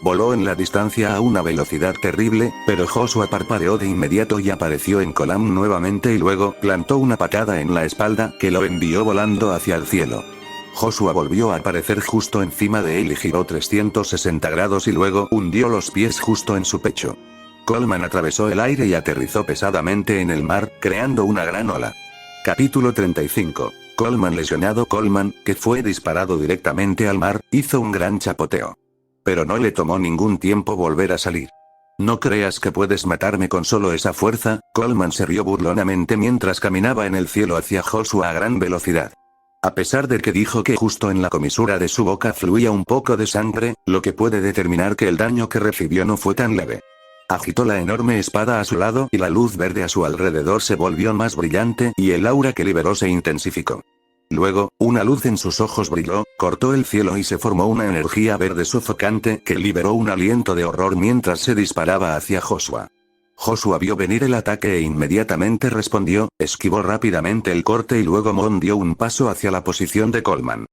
Voló en la distancia a una velocidad terrible, pero Joshua parpadeó de inmediato y apareció en Coleman nuevamente y luego plantó una patada en la espalda que lo envió volando hacia el cielo. Joshua volvió a aparecer justo encima de él y giró 360 grados y luego hundió los pies justo en su pecho. Coleman atravesó el aire y aterrizó pesadamente en el mar, creando una gran ola. Capítulo 35. Coleman lesionado. Coleman, que fue disparado directamente al mar, hizo un gran chapoteo. Pero no le tomó ningún tiempo volver a salir. ¿No creas que puedes matarme con solo esa fuerza? Coleman se rió burlonamente mientras caminaba en el cielo hacia Joshua a gran velocidad. A pesar de que dijo que justo en la comisura de su boca fluía un poco de sangre, lo que puede determinar que el daño que recibió no fue tan leve. Agitó la enorme espada a su lado y la luz verde a su alrededor se volvió más brillante y el aura que liberó se intensificó. Luego, una luz en sus ojos brilló, cortó el cielo y se formó una energía verde sofocante que liberó un aliento de horror mientras se disparaba hacia Joshua. Joshua vio venir el ataque e inmediatamente respondió, esquivó rápidamente el corte y luego dio un paso hacia la posición de Coleman.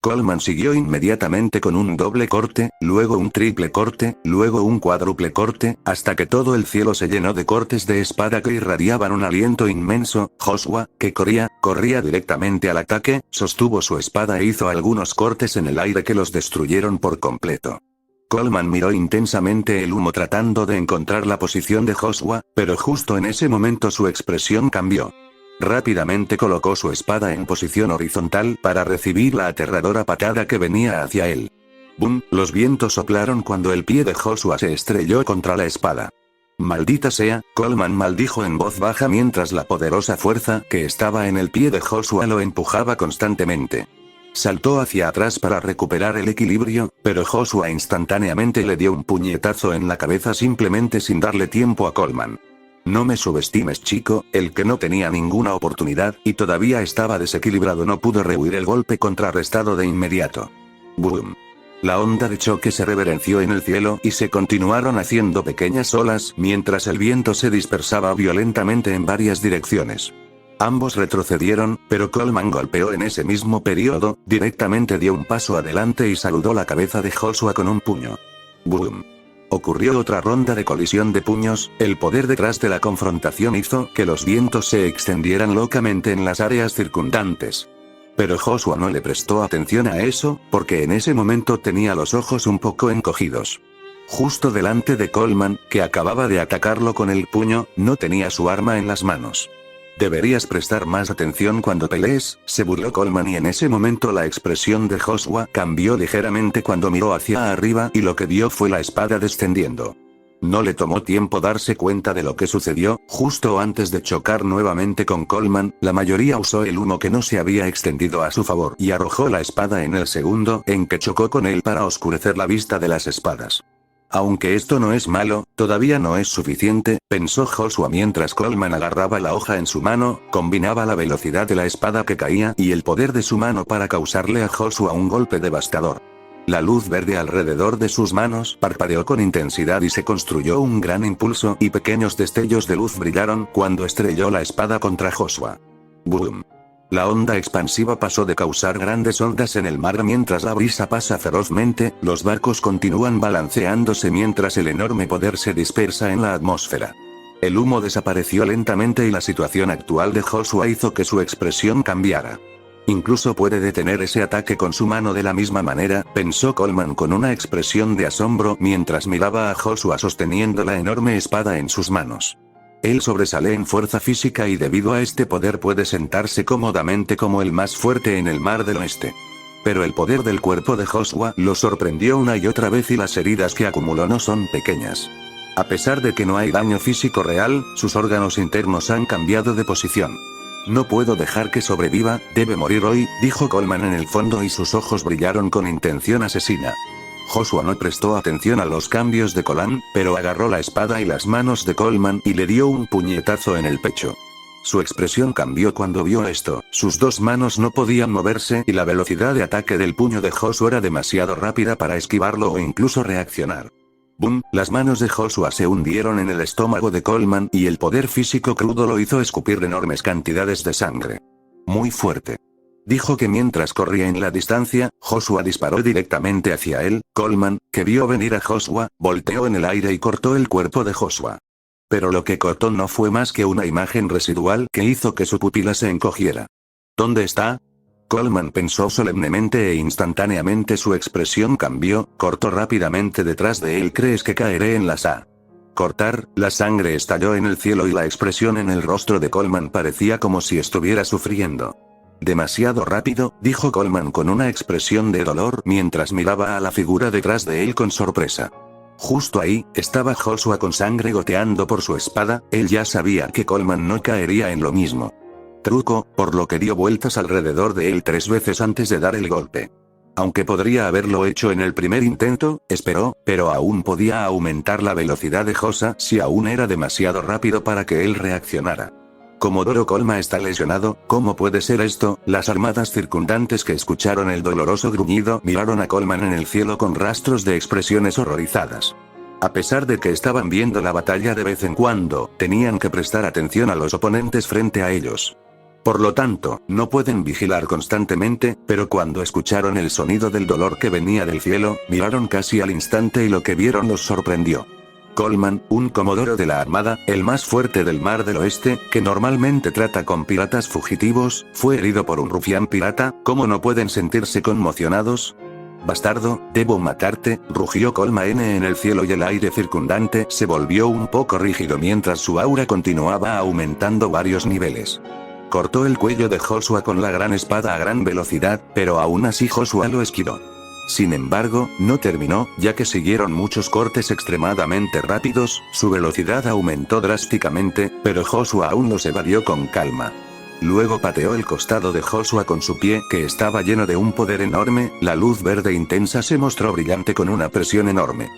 Coleman siguió inmediatamente con un doble corte, luego un triple corte, luego un cuádruple corte, hasta que todo el cielo se llenó de cortes de espada que irradiaban un aliento inmenso. Joshua, que corría directamente al ataque, sostuvo su espada e hizo algunos cortes en el aire que los destruyeron por completo. Coleman miró intensamente el humo tratando de encontrar la posición de Joshua, pero justo en ese momento su expresión cambió. Rápidamente colocó su espada en posición horizontal para recibir la aterradora patada que venía hacia él. ¡Bum! Los vientos soplaron cuando el pie de Joshua se estrelló contra la espada. «Maldita sea», Coleman maldijo en voz baja mientras la poderosa fuerza que estaba en el pie de Joshua lo empujaba constantemente. Saltó hacia atrás para recuperar el equilibrio, pero Joshua instantáneamente le dio un puñetazo en la cabeza simplemente sin darle tiempo a Coleman. «No me subestimes, chico», el que no tenía ninguna oportunidad y todavía estaba desequilibrado no pudo rehuir el golpe contrarrestado de inmediato. ¡Boom! La onda de choque se reverenció en el cielo y se continuaron haciendo pequeñas olas mientras el viento se dispersaba violentamente en varias direcciones. Ambos retrocedieron, pero Coleman golpeó en ese mismo periodo, directamente dio un paso adelante y saludó la cabeza de Joshua con un puño. ¡Boom! Ocurrió otra ronda de colisión de puños, el poder detrás de la confrontación hizo que los vientos se extendieran locamente en las áreas circundantes. Pero Joshua no le prestó atención a eso, porque en ese momento tenía los ojos un poco encogidos. Justo delante de Coleman, que acababa de atacarlo con el puño, no tenía su arma en las manos. «Deberías prestar más atención cuando pelees», se burló Coleman y en ese momento la expresión de Joshua cambió ligeramente cuando miró hacia arriba y lo que vio fue la espada descendiendo. No le tomó tiempo darse cuenta de lo que sucedió, justo antes de chocar nuevamente con Coleman, la mayoría usó el humo que no se había extendido a su favor y arrojó la espada en el segundo en que chocó con él para oscurecer la vista de las espadas. Aunque esto no es malo, todavía no es suficiente, pensó Joshua mientras Coleman agarraba la hoja en su mano, combinaba la velocidad de la espada que caía y el poder de su mano para causarle a Joshua un golpe devastador. La luz verde alrededor de sus manos parpadeó con intensidad y se construyó un gran impulso y pequeños destellos de luz brillaron cuando estrelló la espada contra Joshua. ¡Boom! La onda expansiva pasó de causar grandes ondas en el mar mientras la brisa pasa ferozmente, los barcos continúan balanceándose mientras el enorme poder se dispersa en la atmósfera. El humo desapareció lentamente y la situación actual de Joshua hizo que su expresión cambiara. Incluso puede detener ese ataque con su mano de la misma manera, pensó Coleman con una expresión de asombro mientras miraba a Joshua sosteniendo la enorme espada en sus manos. Él sobresale en fuerza física y debido a este poder puede sentarse cómodamente como el más fuerte en el Mar del Oeste. Pero el poder del cuerpo de Joshua lo sorprendió una y otra vez y las heridas que acumuló no son pequeñas. A pesar de que no hay daño físico real, sus órganos internos han cambiado de posición. No puedo dejar que sobreviva, debe morir hoy, dijo Coleman en el fondo y sus ojos brillaron con intención asesina. Joshua no prestó atención a los cambios de Coleman, pero agarró la espada y las manos de Coleman y le dio un puñetazo en el pecho. Su expresión cambió cuando vio esto, sus dos manos no podían moverse y la velocidad de ataque del puño de Joshua era demasiado rápida para esquivarlo o incluso reaccionar. ¡Bum! Las manos de Joshua se hundieron en el estómago de Coleman y el poder físico crudo lo hizo escupir enormes cantidades de sangre. Muy fuerte. Dijo que mientras corría en la distancia, Joshua disparó directamente hacia él. Coleman, que vio venir a Joshua, volteó en el aire y cortó el cuerpo de Joshua. Pero lo que cortó no fue más que una imagen residual que hizo que su pupila se encogiera. ¿Dónde está? Coleman pensó solemnemente e instantáneamente su expresión cambió, cortó rápidamente detrás de él. ¿Crees que caeré en la sa? Cortar, la sangre estalló en el cielo y la expresión en el rostro de Coleman parecía como si estuviera sufriendo. Demasiado rápido, dijo Coleman con una expresión de dolor mientras miraba a la figura detrás de él con sorpresa. Justo ahí, estaba Joshua con sangre goteando por su espada, él ya sabía que Coleman no caería en lo mismo. Truco, por lo que dio vueltas alrededor de él 3 veces antes de dar el golpe. Aunque podría haberlo hecho en el primer intento, esperó, pero aún podía aumentar la velocidad de Joshua si aún era demasiado rápido para que él reaccionara. Comodoro Coleman está lesionado, ¿cómo puede ser esto? Las armadas circundantes que escucharon el doloroso gruñido miraron a Coleman en el cielo con rastros de expresiones horrorizadas. A pesar de que estaban viendo la batalla de vez en cuando, tenían que prestar atención a los oponentes frente a ellos. Por lo tanto, no pueden vigilar constantemente, pero cuando escucharon el sonido del dolor que venía del cielo, miraron casi al instante y lo que vieron los sorprendió. Coleman, un comodoro de la Armada, el más fuerte del Mar del Oeste, que normalmente trata con piratas fugitivos, fue herido por un rufián pirata. ¿Cómo no pueden sentirse conmocionados? Bastardo, debo matarte, rugió Coleman en el cielo y el aire circundante se volvió un poco rígido mientras su aura continuaba aumentando varios niveles. Cortó el cuello de Joshua con la gran espada a gran velocidad, pero aún así Joshua lo esquivó. Sin embargo, no terminó, ya que siguieron muchos cortes extremadamente rápidos, su velocidad aumentó drásticamente, pero Joshua aún los evadió con calma. Luego pateó el costado de Joshua con su pie que estaba lleno de un poder enorme, la luz verde intensa se mostró brillante con una presión enorme.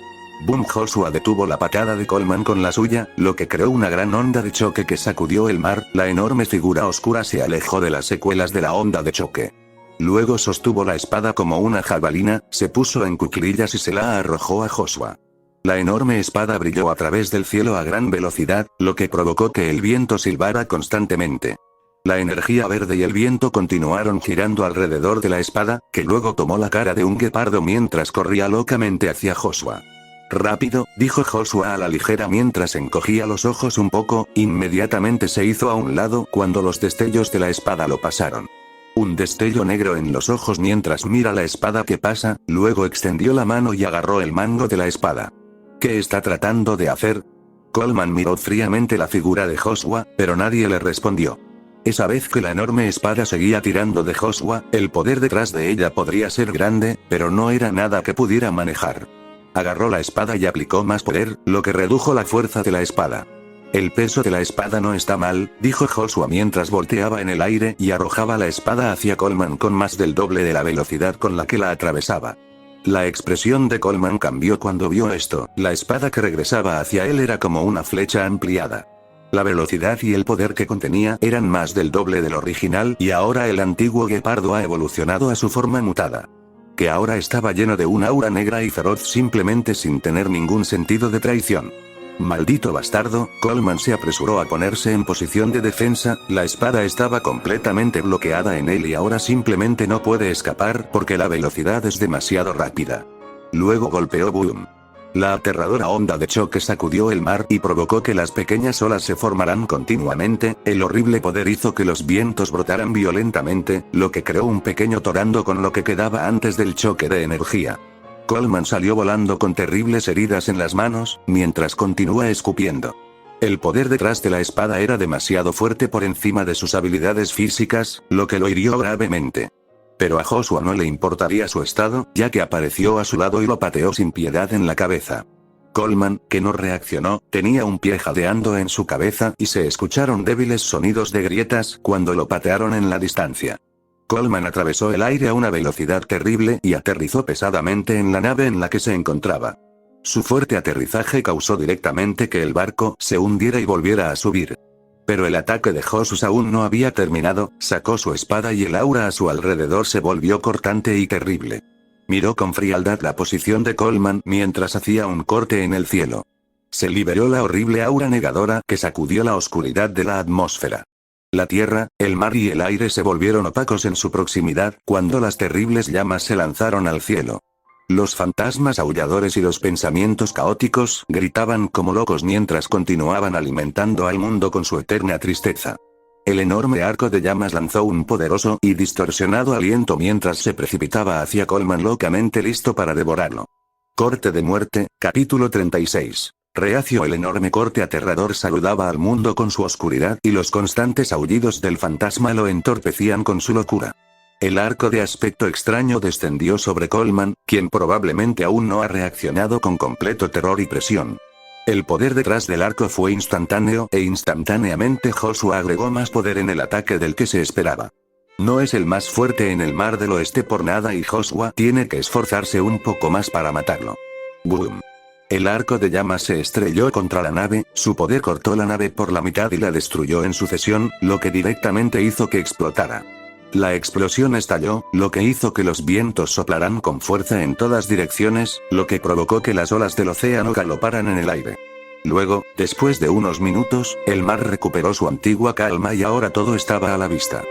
Boom. Joshua detuvo la patada de Coleman con la suya, lo que creó una gran onda de choque que sacudió el mar, la enorme figura oscura se alejó de las secuelas de la onda de choque. Luego sostuvo la espada como una jabalina, se puso en cuclillas y se la arrojó a Joshua. La enorme espada brilló a través del cielo a gran velocidad, lo que provocó que el viento silbara constantemente. La energía verde y el viento continuaron girando alrededor de la espada, que luego tomó la cara de un guepardo mientras corría locamente hacia Joshua. Rápido, dijo Joshua a la ligera mientras encogía los ojos un poco, inmediatamente se hizo a un lado cuando los destellos de la espada lo pasaron. Un destello negro en los ojos mientras mira la espada que pasa, luego extendió la mano y agarró el mango de la espada. ¿Qué está tratando de hacer? Coleman miró fríamente la figura de Joshua, pero nadie le respondió. Esa vez que la enorme espada seguía tirando de Joshua, el poder detrás de ella podría ser grande, pero no era nada que pudiera manejar. Agarró la espada y aplicó más poder, lo que redujo la fuerza de la espada. El peso de la espada no está mal, dijo Joshua mientras volteaba en el aire y arrojaba la espada hacia Coleman con más del doble de la velocidad con la que la atravesaba. La expresión de Coleman cambió cuando vio esto, la espada que regresaba hacia él era como una flecha ampliada. La velocidad y el poder que contenía eran más del doble del original y ahora el antiguo guepardo ha evolucionado a su forma mutada. Que ahora estaba lleno de un aura negra y feroz simplemente sin tener ningún sentido de traición. Maldito bastardo, Coleman se apresuró a ponerse en posición de defensa, la espada estaba completamente bloqueada en él y ahora simplemente no puede escapar porque la velocidad es demasiado rápida. Luego golpeó boom. La aterradora onda de choque sacudió el mar y provocó que las pequeñas olas se formaran continuamente. El horrible poder hizo que los vientos brotaran violentamente, lo que creó un pequeño tornado con lo que quedaba antes del choque de energía. Coleman salió volando con terribles heridas en las manos, mientras continúa escupiendo. El poder detrás de la espada era demasiado fuerte por encima de sus habilidades físicas, lo que lo hirió gravemente. Pero a Joshua no le importaría su estado, ya que apareció a su lado y lo pateó sin piedad en la cabeza. Coleman, que no reaccionó, tenía un pie jadeando en su cabeza y se escucharon débiles sonidos de grietas cuando lo patearon en la distancia. Coleman atravesó el aire a una velocidad terrible y aterrizó pesadamente en la nave en la que se encontraba. Su fuerte aterrizaje causó directamente que el barco se hundiera y volviera a subir. Pero el ataque de Joshua aún no había terminado, sacó su espada y el aura a su alrededor se volvió cortante y terrible. Miró con frialdad la posición de Coleman mientras hacía un corte en el cielo. Se liberó la horrible aura negadora que sacudió la oscuridad de la atmósfera. La tierra, el mar y el aire se volvieron opacos en su proximidad cuando las terribles llamas se lanzaron al cielo. Los fantasmas aulladores y los pensamientos caóticos gritaban como locos mientras continuaban alimentando al mundo con su eterna tristeza. El enorme arco de llamas lanzó un poderoso y distorsionado aliento mientras se precipitaba hacia Coleman locamente listo para devorarlo. Corte de muerte, capítulo 36. Reacio. El enorme corte aterrador saludaba al mundo con su oscuridad y los constantes aullidos del fantasma lo entorpecían con su locura. El arco de aspecto extraño descendió sobre Coleman, quien probablemente aún no ha reaccionado con completo terror y presión. El poder detrás del arco fue instantáneo e instantáneamente Joshua agregó más poder en el ataque del que se esperaba. No es el más fuerte en el Mar del Oeste por nada y Joshua tiene que esforzarse un poco más para matarlo. ¡Boom! El arco de llamas se estrelló contra la nave, su poder cortó la nave por la mitad y la destruyó en sucesión, lo que directamente hizo que explotara. La explosión estalló, lo que hizo que los vientos soplaran con fuerza en todas direcciones, lo que provocó que las olas del océano galoparan en el aire. Luego, después de unos minutos, el mar recuperó su antigua calma y ahora todo estaba a la vista.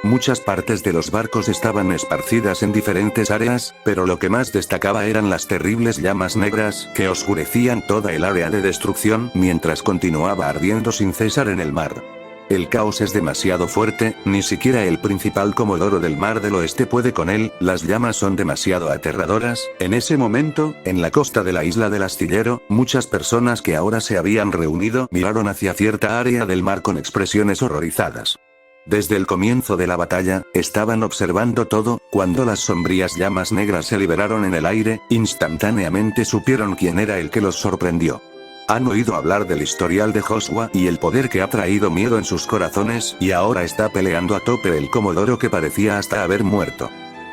Muchas partes de los barcos estaban esparcidas en diferentes áreas, pero lo que más destacaba eran las terribles llamas negras que oscurecían toda el área de destrucción mientras continuaba ardiendo sin cesar en el mar. El caos es demasiado fuerte, ni siquiera el principal comodoro del Mar del Oeste puede con él, las llamas son demasiado aterradoras. En ese momento, en la costa de la isla del astillero, muchas personas que ahora se habían reunido miraron hacia cierta área del mar con expresiones horrorizadas. Desde el comienzo de la batalla, estaban observando todo. Cuando las sombrías llamas negras se liberaron en el aire, instantáneamente supieron quién era el que los sorprendió. Han oído hablar del historial de Joshua y el poder que ha traído miedo en sus corazones, y ahora está peleando a tope el comodoro que parecía hasta haber muerto.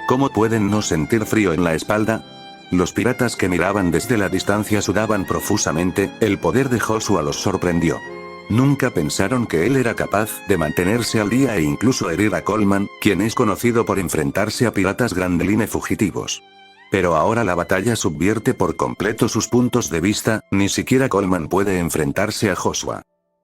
¿Cómo pueden no sentir frío en la espalda? Los piratas que miraban desde la distancia sudaban profusamente. El poder de Joshua los sorprendió. Nunca pensaron que él era capaz de mantenerse al día e incluso herir a Coleman, quien es conocido por enfrentarse a piratas grandeline fugitivos. Pero ahora la batalla subvierte por completo sus puntos de vista, ni siquiera Coleman puede enfrentarse a Joshua.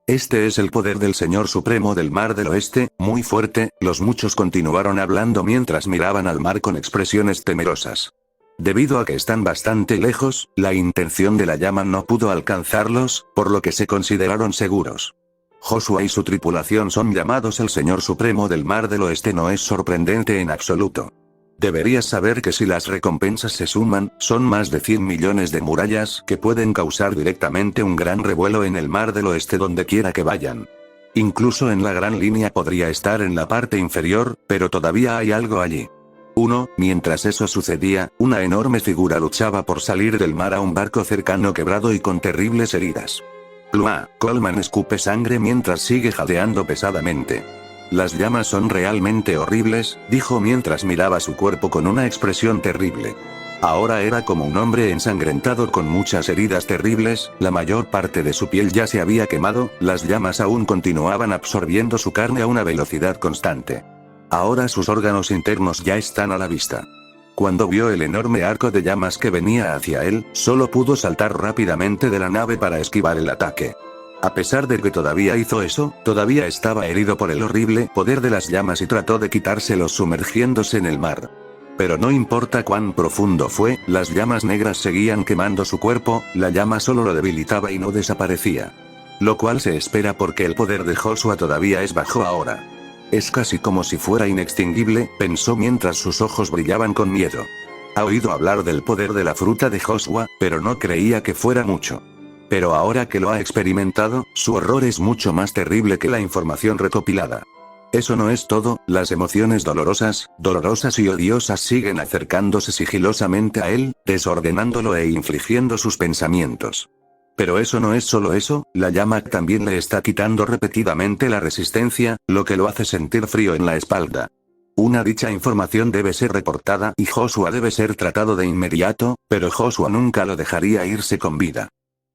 Este es el poder del Señor Supremo del Mar del Oeste, muy fuerte. Los muchos continuaron hablando mientras miraban al mar con expresiones temerosas. Debido a que están bastante lejos, la intención de la llama no pudo alcanzarlos, por lo que se consideraron seguros. Joshua y su tripulación son llamados el Señor Supremo del Mar del Oeste. No es sorprendente en absoluto. Deberías saber que si las recompensas se suman, son más de 100 millones de murallas que pueden causar directamente un gran revuelo en el Mar del Oeste donde quiera que vayan. Incluso en la Gran Línea podría estar en la parte inferior, pero todavía hay algo allí. Mientras eso sucedía, una enorme figura luchaba por salir del mar a un barco cercano quebrado y con terribles heridas. Plua. Coleman escupe sangre mientras sigue jadeando pesadamente. Las llamas son realmente horribles, dijo mientras miraba su cuerpo con una expresión terrible. Ahora era como un hombre ensangrentado con muchas heridas terribles, la mayor parte de su piel ya se había quemado, las llamas aún continuaban absorbiendo su carne a una velocidad constante. Ahora sus órganos internos ya están a la vista. Cuando vio el enorme arco de llamas que venía hacia él, solo pudo saltar rápidamente de la nave para esquivar el ataque. A pesar de que todavía hizo eso, todavía estaba herido por el horrible poder de las llamas y trató de quitárselos sumergiéndose en el mar. Pero no importa cuán profundo fue, las llamas negras seguían quemando su cuerpo, la llama solo lo debilitaba y no desaparecía. Lo cual se espera porque el poder de Joshua todavía es bajo ahora. Es casi como si fuera inextinguible, pensó mientras sus ojos brillaban con miedo. Ha oído hablar del poder de la fruta de Joshua, pero no creía que fuera mucho. Pero ahora que lo ha experimentado, su horror es mucho más terrible que la información recopilada. Eso no es todo, las emociones dolorosas y odiosas siguen acercándose sigilosamente a él, desordenándolo e infligiendo sus pensamientos. Pero eso no es solo eso, la llama también le está quitando repetidamente la resistencia, lo que lo hace sentir frío en la espalda. Dicha información debe ser reportada y Joshua debe ser tratado de inmediato, pero Joshua nunca lo dejaría irse con vida.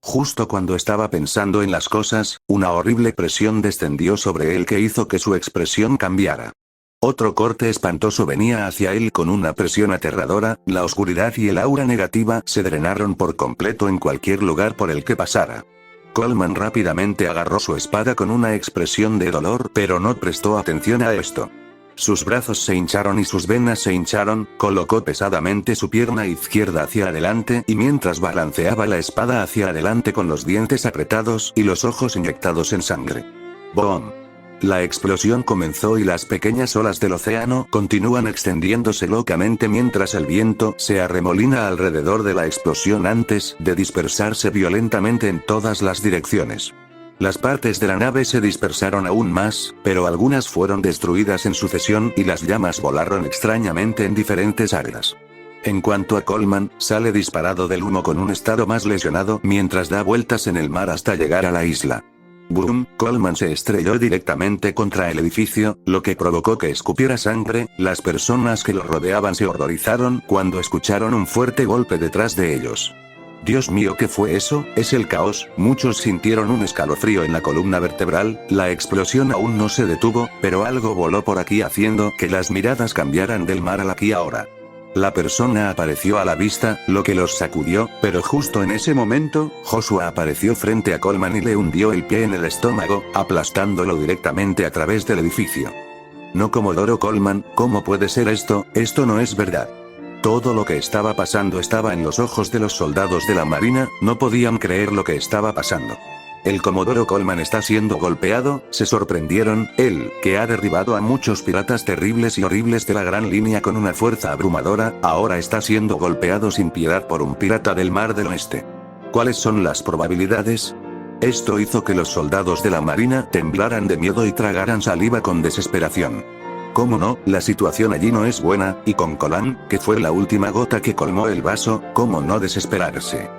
Justo cuando estaba pensando en las cosas, una horrible presión descendió sobre él que hizo que su expresión cambiara. Otro corte espantoso venía hacia él con una presión aterradora, la oscuridad y el aura negativa se drenaron por completo en cualquier lugar por el que pasara. Coleman rápidamente agarró su espada con una expresión de dolor, pero no prestó atención a esto. Sus brazos se hincharon y sus venas se hincharon, colocó pesadamente su pierna izquierda hacia adelante y mientras balanceaba la espada hacia adelante con los dientes apretados y los ojos inyectados en sangre. ¡Boom! La explosión comenzó y las pequeñas olas del océano continúan extendiéndose locamente mientras el viento se arremolina alrededor de la explosión antes de dispersarse violentamente en todas las direcciones. Las partes de la nave se dispersaron aún más, pero algunas fueron destruidas en sucesión y las llamas volaron extrañamente en diferentes áreas. En cuanto a Coleman, sale disparado del humo con un estado más lesionado mientras da vueltas en el mar hasta llegar a la isla. Boom, Coleman se estrelló directamente contra el edificio, lo que provocó que escupiera sangre. Las personas que lo rodeaban se horrorizaron cuando escucharon un fuerte golpe detrás de ellos. Dios mío, ¿qué fue eso? Es el caos. Muchos sintieron un escalofrío en la columna vertebral, la explosión aún no se detuvo, pero algo voló por aquí haciendo que las miradas cambiaran del mar al aquí ahora. La persona apareció a la vista, lo que los sacudió, pero justo en ese momento, Joshua apareció frente a Coleman y le hundió el pie en el estómago, aplastándolo directamente a través del edificio. No, Comodoro Coleman, ¿cómo puede ser esto? Esto no es verdad. Todo lo que estaba pasando estaba en los ojos de los soldados de la marina, no podían creer lo que estaba pasando. El Comodoro Coleman está siendo golpeado, se sorprendieron, él, que ha derribado a muchos piratas terribles y horribles de la Gran Línea con una fuerza abrumadora, ahora está siendo golpeado sin piedad por un pirata del Mar del Oeste. ¿Cuáles son las probabilidades? Esto hizo que los soldados de la marina temblaran de miedo y tragaran saliva con desesperación. ¿Cómo no? La situación allí no es buena, y con Colan, que fue la última gota que colmó el vaso, ¿cómo no desesperarse?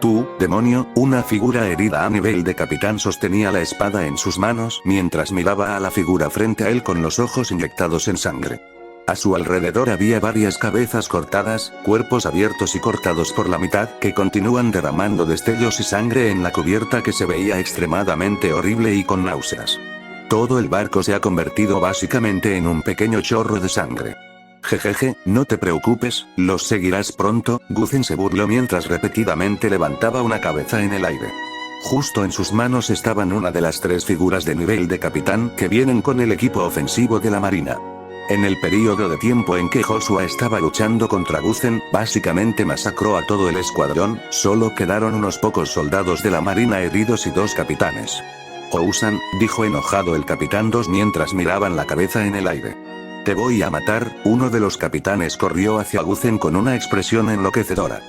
Tú, demonio, una figura herida a nivel de capitán sostenía la espada en sus manos mientras miraba a la figura frente a él con los ojos inyectados en sangre. A su alrededor había varias cabezas cortadas, cuerpos abiertos y cortados por la mitad que continúan derramando destellos y sangre en la cubierta que se veía extremadamente horrible y con náuseas. Todo el barco se ha convertido básicamente en un pequeño chorro de sangre. Jejeje, no te preocupes, los seguirás pronto, Guzen se burló mientras repetidamente levantaba una cabeza en el aire. Justo en sus manos estaban una de las 3 figuras de nivel de capitán que vienen con el equipo ofensivo de la marina. En el período de tiempo en que Joshua estaba luchando contra Guzen, básicamente masacró a todo el escuadrón, solo quedaron unos pocos soldados de la marina heridos y 2 capitanes. Ousan, dijo enojado el capitán 2 mientras miraban la cabeza en el aire. Te voy a matar, uno de los capitanes corrió hacia Guzen con una expresión enloquecedora.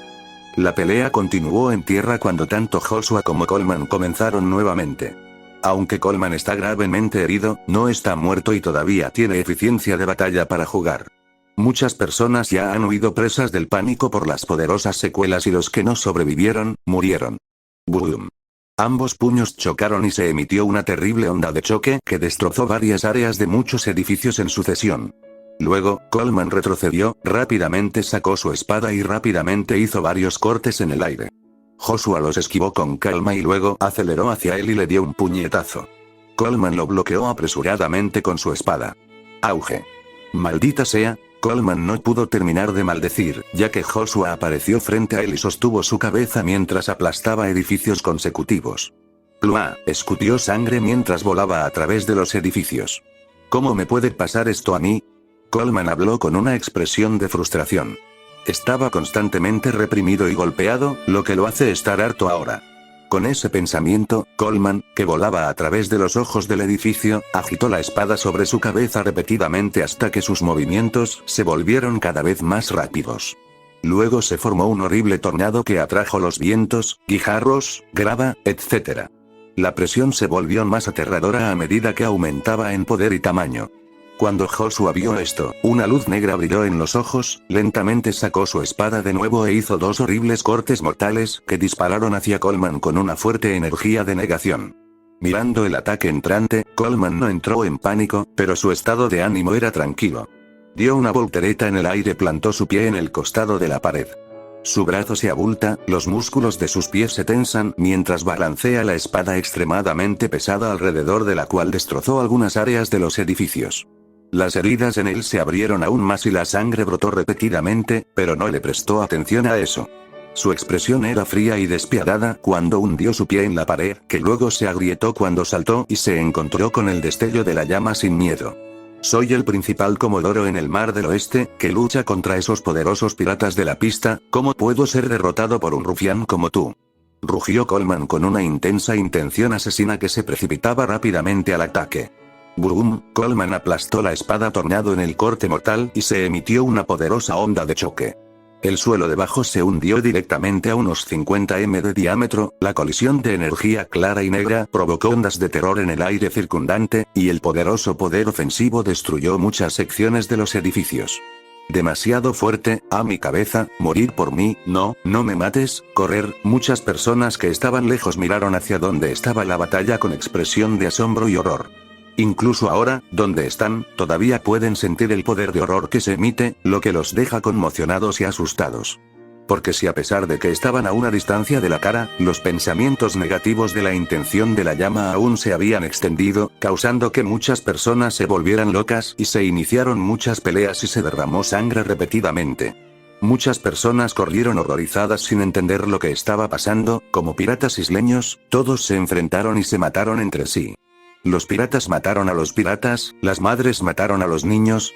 La pelea continuó en tierra cuando tanto Joshua como Coleman comenzaron nuevamente. Aunque Coleman está gravemente herido, no está muerto y todavía tiene eficiencia de batalla para jugar. Muchas personas ya han huido presas del pánico por las poderosas secuelas y los que no sobrevivieron, murieron. Boom. Ambos puños chocaron y se emitió una terrible onda de choque que destrozó varias áreas de muchos edificios en sucesión. Luego, Coleman retrocedió, rápidamente sacó su espada y rápidamente hizo varios cortes en el aire. Joshua los esquivó con calma y luego aceleró hacia él y le dio un puñetazo. Coleman lo bloqueó apresuradamente con su espada. ¡Auge! ¡Maldita sea! Coleman no pudo terminar de maldecir, ya que Joshua apareció frente a él y sostuvo su cabeza mientras aplastaba edificios consecutivos. Plua, escupió sangre mientras volaba a través de los edificios. ¿Cómo me puede pasar esto a mí? Coleman habló con una expresión de frustración. Estaba constantemente reprimido y golpeado, lo que lo hace estar harto ahora. Con ese pensamiento, Coleman, que volaba a través de los ojos del edificio, agitó la espada sobre su cabeza repetidamente hasta que sus movimientos se volvieron cada vez más rápidos. Luego se formó un horrible tornado que atrajo los vientos, guijarros, grava, etc. La presión se volvió más aterradora a medida que aumentaba en poder y tamaño. Cuando Joshua vio esto, una luz negra brilló en los ojos, lentamente sacó su espada de nuevo e hizo dos horribles cortes mortales que dispararon hacia Coleman con una fuerte energía de negación. Mirando el ataque entrante, Coleman no entró en pánico, pero su estado de ánimo era tranquilo. Dio una voltereta en el aire, plantó su pie en el costado de la pared. Su brazo se abulta, los músculos de sus pies se tensan mientras balancea la espada extremadamente pesada alrededor de la cual destrozó algunas áreas de los edificios. Las heridas en él se abrieron aún más y la sangre brotó repetidamente, pero no le prestó atención a eso. Su expresión era fría y despiadada cuando hundió su pie en la pared, que luego se agrietó cuando saltó y se encontró con el destello de la llama sin miedo. Soy el principal comodoro en el Mar del Oeste, que lucha contra esos poderosos piratas de la pista. ¿Cómo puedo ser derrotado por un rufián como tú?, rugió Coleman con una intensa intención asesina que se precipitaba rápidamente al ataque. ¡Boom! Coleman aplastó la espada tornado en el corte mortal y se emitió una poderosa onda de choque. El suelo debajo se hundió directamente a unos 50 m de diámetro, la colisión de energía clara y negra provocó ondas de terror en el aire circundante, y el poderoso poder ofensivo destruyó muchas secciones de los edificios. Demasiado fuerte, a mi cabeza, morir por mí, no me mates, correr. Muchas personas que estaban lejos miraron hacia donde estaba la batalla con expresión de asombro y horror. Incluso ahora, donde están, todavía pueden sentir el poder de horror que se emite, lo que los deja conmocionados y asustados. Porque si a pesar de que estaban a una distancia de la cara, los pensamientos negativos de la intención de la llama aún se habían extendido, causando que muchas personas se volvieran locas y se iniciaron muchas peleas y se derramó sangre repetidamente. Muchas personas corrieron horrorizadas sin entender lo que estaba pasando, como piratas isleños, todos se enfrentaron y se mataron entre sí. Los piratas mataron a los piratas, las madres mataron a los niños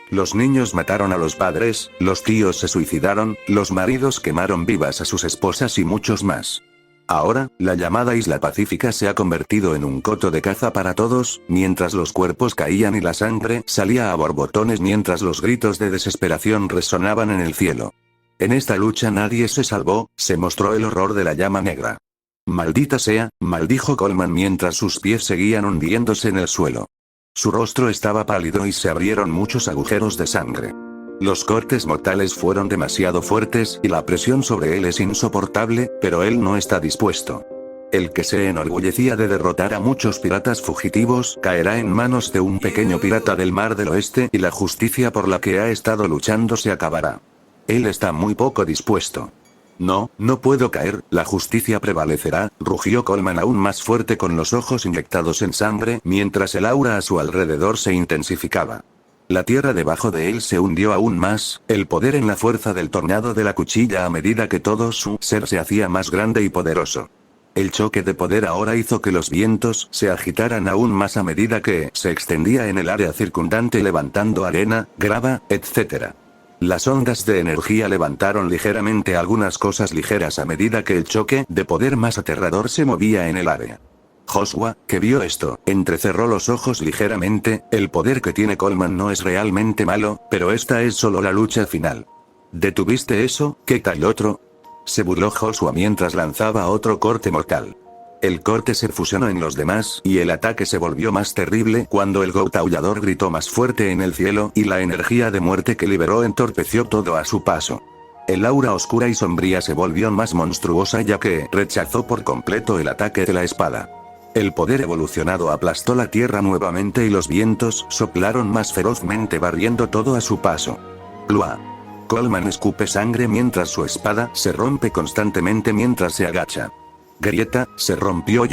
mataron a los padres, los tíos se suicidaron, los maridos quemaron vivas a sus esposas y muchos más. Ahora, la llamada Isla Pacífica se ha convertido en un coto de caza para todos, mientras los cuerpos caían y la sangre salía a borbotones mientras los gritos de desesperación resonaban en el cielo. En esta lucha nadie se salvó, se mostró el horror de la llama negra. Maldita sea, maldijo Coleman mientras sus pies seguían hundiéndose en el suelo. Su rostro estaba pálido y se abrieron muchos agujeros de sangre. Los cortes mortales fueron demasiado fuertes y la presión sobre él es insoportable, pero él no está dispuesto. El que se enorgullecía de derrotar a muchos piratas fugitivos caerá en manos de un pequeño pirata del Mar del Oeste y la justicia por la que ha estado luchando se acabará. Él está muy poco dispuesto. No puedo caer, la justicia prevalecerá, rugió Coleman aún más fuerte con los ojos inyectados en sangre mientras el aura a su alrededor se intensificaba. La tierra debajo de él se hundió aún más, el poder en la fuerza del tornado de la cuchilla a medida que todo su ser se hacía más grande y poderoso. El choque de poder ahora hizo que los vientos se agitaran aún más a medida que se extendía en el área circundante levantando arena, grava, etc. Las ondas de energía levantaron ligeramente algunas cosas ligeras a medida que el choque de poder más aterrador se movía en el área. Joshua, que vio esto, entrecerró los ojos ligeramente. El poder que tiene Coleman no es realmente malo, pero esta es solo la lucha final. ¿Detuviste eso? ¿Qué tal otro?, se burló Joshua mientras lanzaba otro corte mortal. El corte se fusionó en los demás y el ataque se volvió más terrible cuando el Goat aullador gritó más fuerte en el cielo y la energía de muerte que liberó entorpeció todo a su paso. El aura oscura y sombría se volvió más monstruosa ya que rechazó por completo el ataque de la espada. El poder evolucionado aplastó la tierra nuevamente y los vientos soplaron más ferozmente barriendo todo a su paso. ¡Plua! Coleman escupe sangre mientras su espada se rompe constantemente mientras se agacha. Grieta, se rompió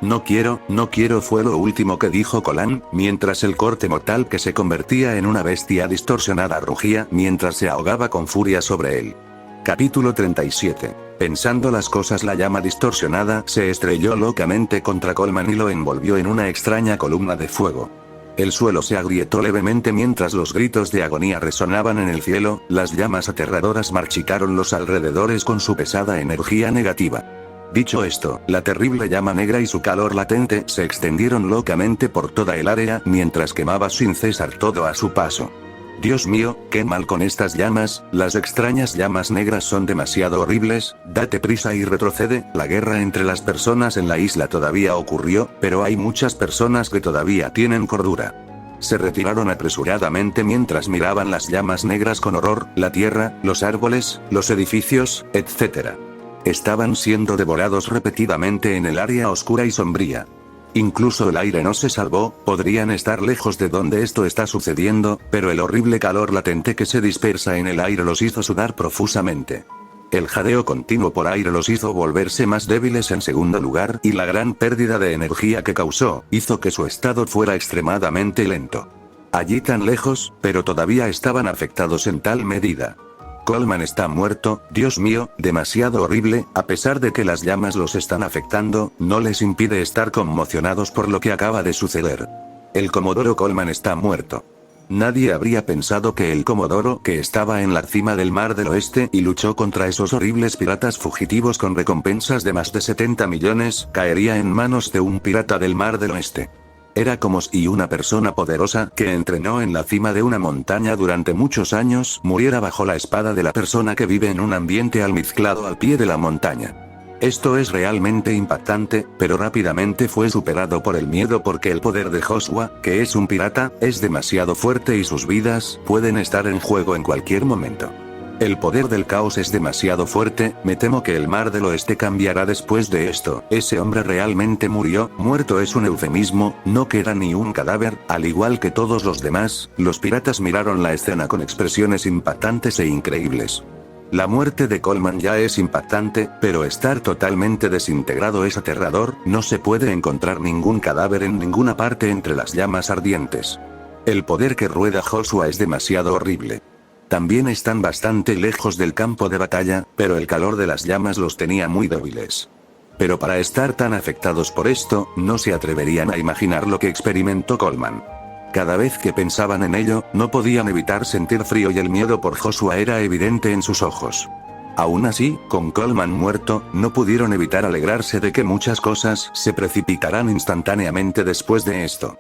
no quiero fue lo último que dijo Coleman, mientras el corte mortal que se convertía en una bestia distorsionada rugía mientras se ahogaba con furia sobre él. Capítulo 37. Pensando las cosas, la llama distorsionada se estrelló locamente contra Coleman y lo envolvió en una extraña columna de fuego. El suelo se agrietó levemente mientras los gritos de agonía resonaban en el cielo, las llamas aterradoras marchitaron los alrededores con su pesada energía negativa. Dicho esto, la terrible llama negra y su calor latente se extendieron locamente por toda el área mientras quemaba sin cesar todo a su paso. Dios mío, qué mal con estas llamas, las extrañas llamas negras son demasiado horribles, date prisa y retrocede, la guerra entre las personas en la isla todavía ocurrió, pero hay muchas personas que todavía tienen cordura. Se retiraron apresuradamente mientras miraban las llamas negras con horror, la tierra, los árboles, los edificios, etc. Estaban siendo devorados repetidamente en el área oscura y sombría. Incluso el aire no se salvó, podrían estar lejos de donde esto está sucediendo, pero el horrible calor latente que se dispersa en el aire los hizo sudar profusamente. El jadeo continuo por aire los hizo volverse más débiles en segundo lugar, y la gran pérdida de energía que causó, hizo que su estado fuera extremadamente lento. Allí tan lejos, pero todavía estaban afectados en tal medida. Coleman está muerto, Dios mío, demasiado horrible, a pesar de que las llamas los están afectando, no les impide estar conmocionados por lo que acaba de suceder. El Comodoro Coleman está muerto. Nadie habría pensado que el Comodoro, que estaba en la cima del Mar del Oeste y luchó contra esos horribles piratas fugitivos con recompensas de más de 70 millones, caería en manos de un pirata del Mar del Oeste. Era como si una persona poderosa, que entrenó en la cima de una montaña durante muchos años, muriera bajo la espada de la persona que vive en un ambiente almizclado al pie de la montaña. Esto es realmente impactante, pero rápidamente fue superado por el miedo porque el poder de Joshua, que es un pirata, es demasiado fuerte y sus vidas pueden estar en juego en cualquier momento. El poder del caos es demasiado fuerte, me temo que el Mar del Oeste cambiará después de esto. Ese hombre realmente murió, muerto es un eufemismo, no queda ni un cadáver, al igual que todos los demás. Los piratas miraron la escena con expresiones impactantes e increíbles. La muerte de Coleman ya es impactante, pero estar totalmente desintegrado es aterrador, no se puede encontrar ningún cadáver en ninguna parte entre las llamas ardientes. El poder que rueda Joshua es demasiado horrible. También están bastante lejos del campo de batalla, pero el calor de las llamas los tenía muy débiles. Pero para estar tan afectados por esto, no se atreverían a imaginar lo que experimentó Coleman. Cada vez que pensaban en ello, no podían evitar sentir frío y el miedo por Joshua era evidente en sus ojos. Aún así, con Coleman muerto, no pudieron evitar alegrarse de que muchas cosas se precipitarán instantáneamente después de esto.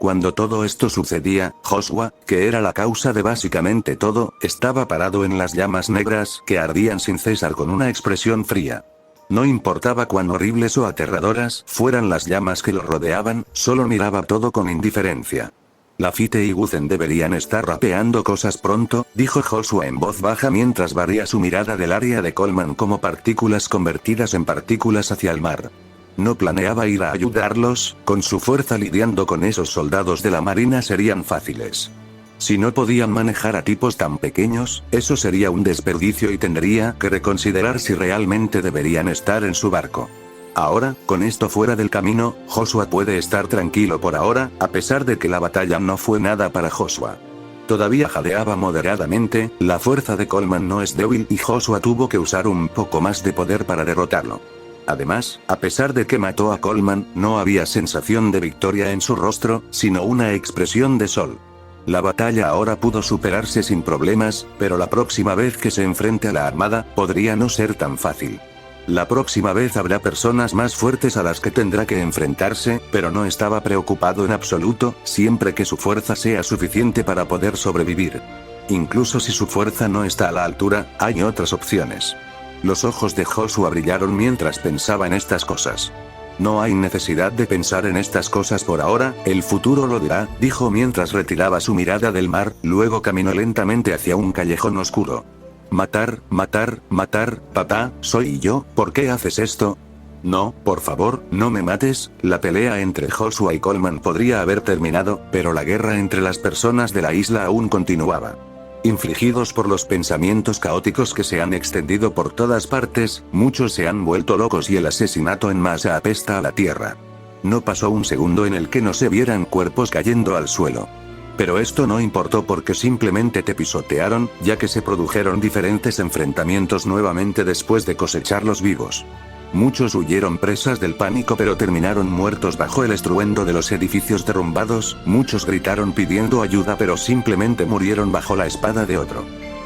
Cuando todo esto sucedía, Joshua, que era la causa de básicamente todo, estaba parado en las llamas negras que ardían sin cesar con una expresión fría. No importaba cuán horribles o aterradoras fueran las llamas que lo rodeaban, solo miraba todo con indiferencia. Lafite y Guzen deberían estar rapeando cosas pronto, dijo Joshua en voz baja mientras barría su mirada del área de Coleman como partículas convertidas en partículas hacia el mar. No planeaba ir a ayudarlos, con su fuerza lidiando con esos soldados de la marina serían fáciles. Si no podían manejar a tipos tan pequeños, eso sería un desperdicio y tendría que reconsiderar si realmente deberían estar en su barco. Ahora, con esto fuera del camino, Joshua puede estar tranquilo por ahora, a pesar de que la batalla no fue nada para Joshua. Todavía jadeaba moderadamente, la fuerza de Coleman no es débil y Joshua tuvo que usar un poco más de poder para derrotarlo. Además, a pesar de que mató a Coleman, no había sensación de victoria en su rostro, sino una expresión de sol. La batalla ahora pudo superarse sin problemas, pero la próxima vez que se enfrente a la armada, podría no ser tan fácil. La próxima vez habrá personas más fuertes a las que tendrá que enfrentarse, pero no estaba preocupado en absoluto, siempre que su fuerza sea suficiente para poder sobrevivir. Incluso si su fuerza no está a la altura, hay otras opciones. Los ojos de Joshua brillaron mientras pensaba en estas cosas. No hay necesidad de pensar en estas cosas por ahora, el futuro lo dirá, dijo mientras retiraba su mirada del mar, luego caminó lentamente hacia un callejón oscuro. Matar, matar, matar, papá, soy yo, ¿por qué haces esto? No, por favor, no me mates. La pelea entre Joshua y Coleman podría haber terminado, pero la guerra entre las personas de la isla aún continuaba. Infligidos por los pensamientos caóticos que se han extendido por todas partes, muchos se han vuelto locos y el asesinato en masa apesta a la tierra. No pasó un segundo en el que no se vieran cuerpos cayendo al suelo. Pero esto no importó porque simplemente te pisotearon, ya que se produjeron diferentes enfrentamientos nuevamente después de cosecharlos vivos. Muchos huyeron presas del pánico pero terminaron muertos bajo el estruendo de los edificios derrumbados, muchos gritaron pidiendo ayuda pero simplemente murieron bajo la espada de otro.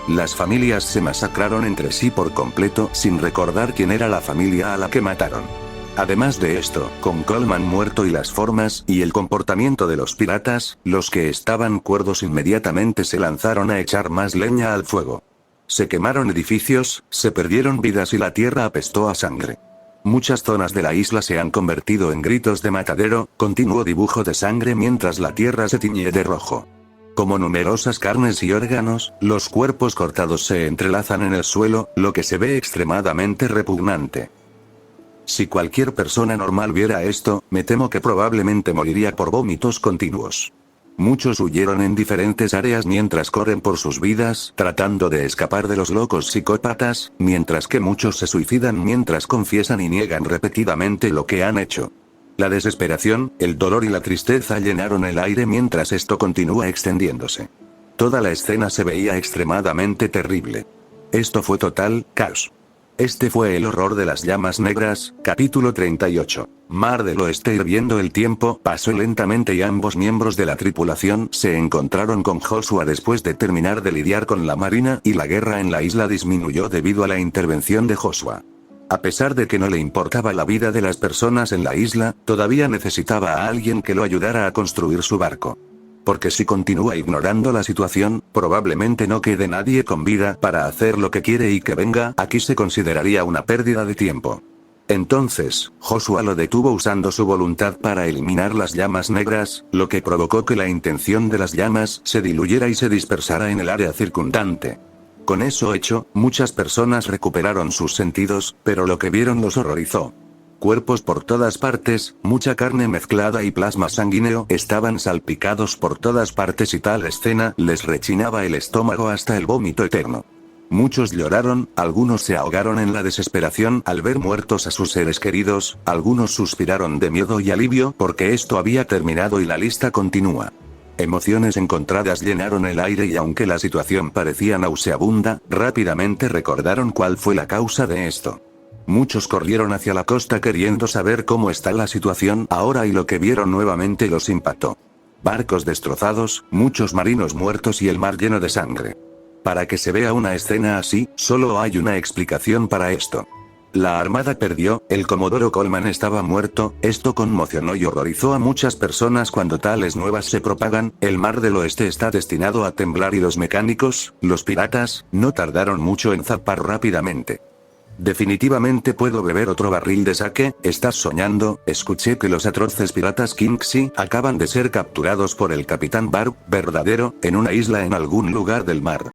Las familias se masacraron entre sí por completo sin recordar quién era la familia a la que mataron. Además de esto, con Coleman muerto y las formas y el comportamiento de los piratas, los que estaban cuerdos inmediatamente se lanzaron a echar más leña al fuego. Se quemaron edificios, se perdieron vidas y la tierra apestó a sangre. Muchas zonas de la isla se han convertido en gritos de matadero, continuo dibujo de sangre mientras la tierra se tiñe de rojo. Como numerosas carnes y órganos, los cuerpos cortados se entrelazan en el suelo, lo que se ve extremadamente repugnante. Si cualquier persona normal viera esto, me temo que probablemente moriría por vómitos continuos. Muchos huyeron en diferentes áreas mientras corren por sus vidas, tratando de escapar de los locos psicópatas, mientras que muchos se suicidan mientras confiesan y niegan repetidamente lo que han hecho. La desesperación, el dolor y la tristeza llenaron el aire mientras esto continúa extendiéndose. Toda la escena se veía extremadamente terrible. Esto fue total caos. Este fue el horror de las llamas negras, capítulo 38. Mar del Oeste. Hirviendo el tiempo pasó lentamente y ambos miembros de la tripulación se encontraron con Joshua después de terminar de lidiar con la marina y la guerra en la isla disminuyó debido a la intervención de Joshua. A pesar de que no le importaba la vida de las personas en la isla, todavía necesitaba a alguien que lo ayudara a construir su barco. Porque si continúa ignorando la situación, probablemente no quede nadie con vida para hacer lo que quiere y que venga aquí se consideraría una pérdida de tiempo. Entonces, Joshua lo detuvo usando su voluntad para eliminar las llamas negras, lo que provocó que la intención de las llamas se diluyera y se dispersara en el área circundante. Con eso hecho, muchas personas recuperaron sus sentidos, pero lo que vieron los horrorizó. Cuerpos por todas partes, mucha carne mezclada y plasma sanguíneo estaban salpicados por todas partes y tal escena les rechinaba el estómago hasta el vómito eterno. Muchos lloraron, algunos se ahogaron en la desesperación al ver muertos a sus seres queridos, algunos suspiraron de miedo y alivio porque esto había terminado y la lista continúa. Emociones encontradas llenaron el aire y aunque la situación parecía nauseabunda, rápidamente recordaron cuál fue la causa de esto. Muchos corrieron hacia la costa queriendo saber cómo está la situación ahora y lo que vieron nuevamente los impactó. Barcos destrozados, muchos marinos muertos y el mar lleno de sangre. Para que se vea una escena así, solo hay una explicación para esto. La armada perdió, el comodoro Coleman estaba muerto, esto conmocionó y horrorizó a muchas personas cuando tales nuevas se propagan, el Mar del Oeste está destinado a temblar y los mecánicos, los piratas, no tardaron mucho en zapar rápidamente. Definitivamente puedo beber otro barril de sake. ¿Estás soñando? Escuché que los atroces piratas Kingsley acaban de ser capturados por el Capitán Barb, verdadero, en una isla en algún lugar del mar.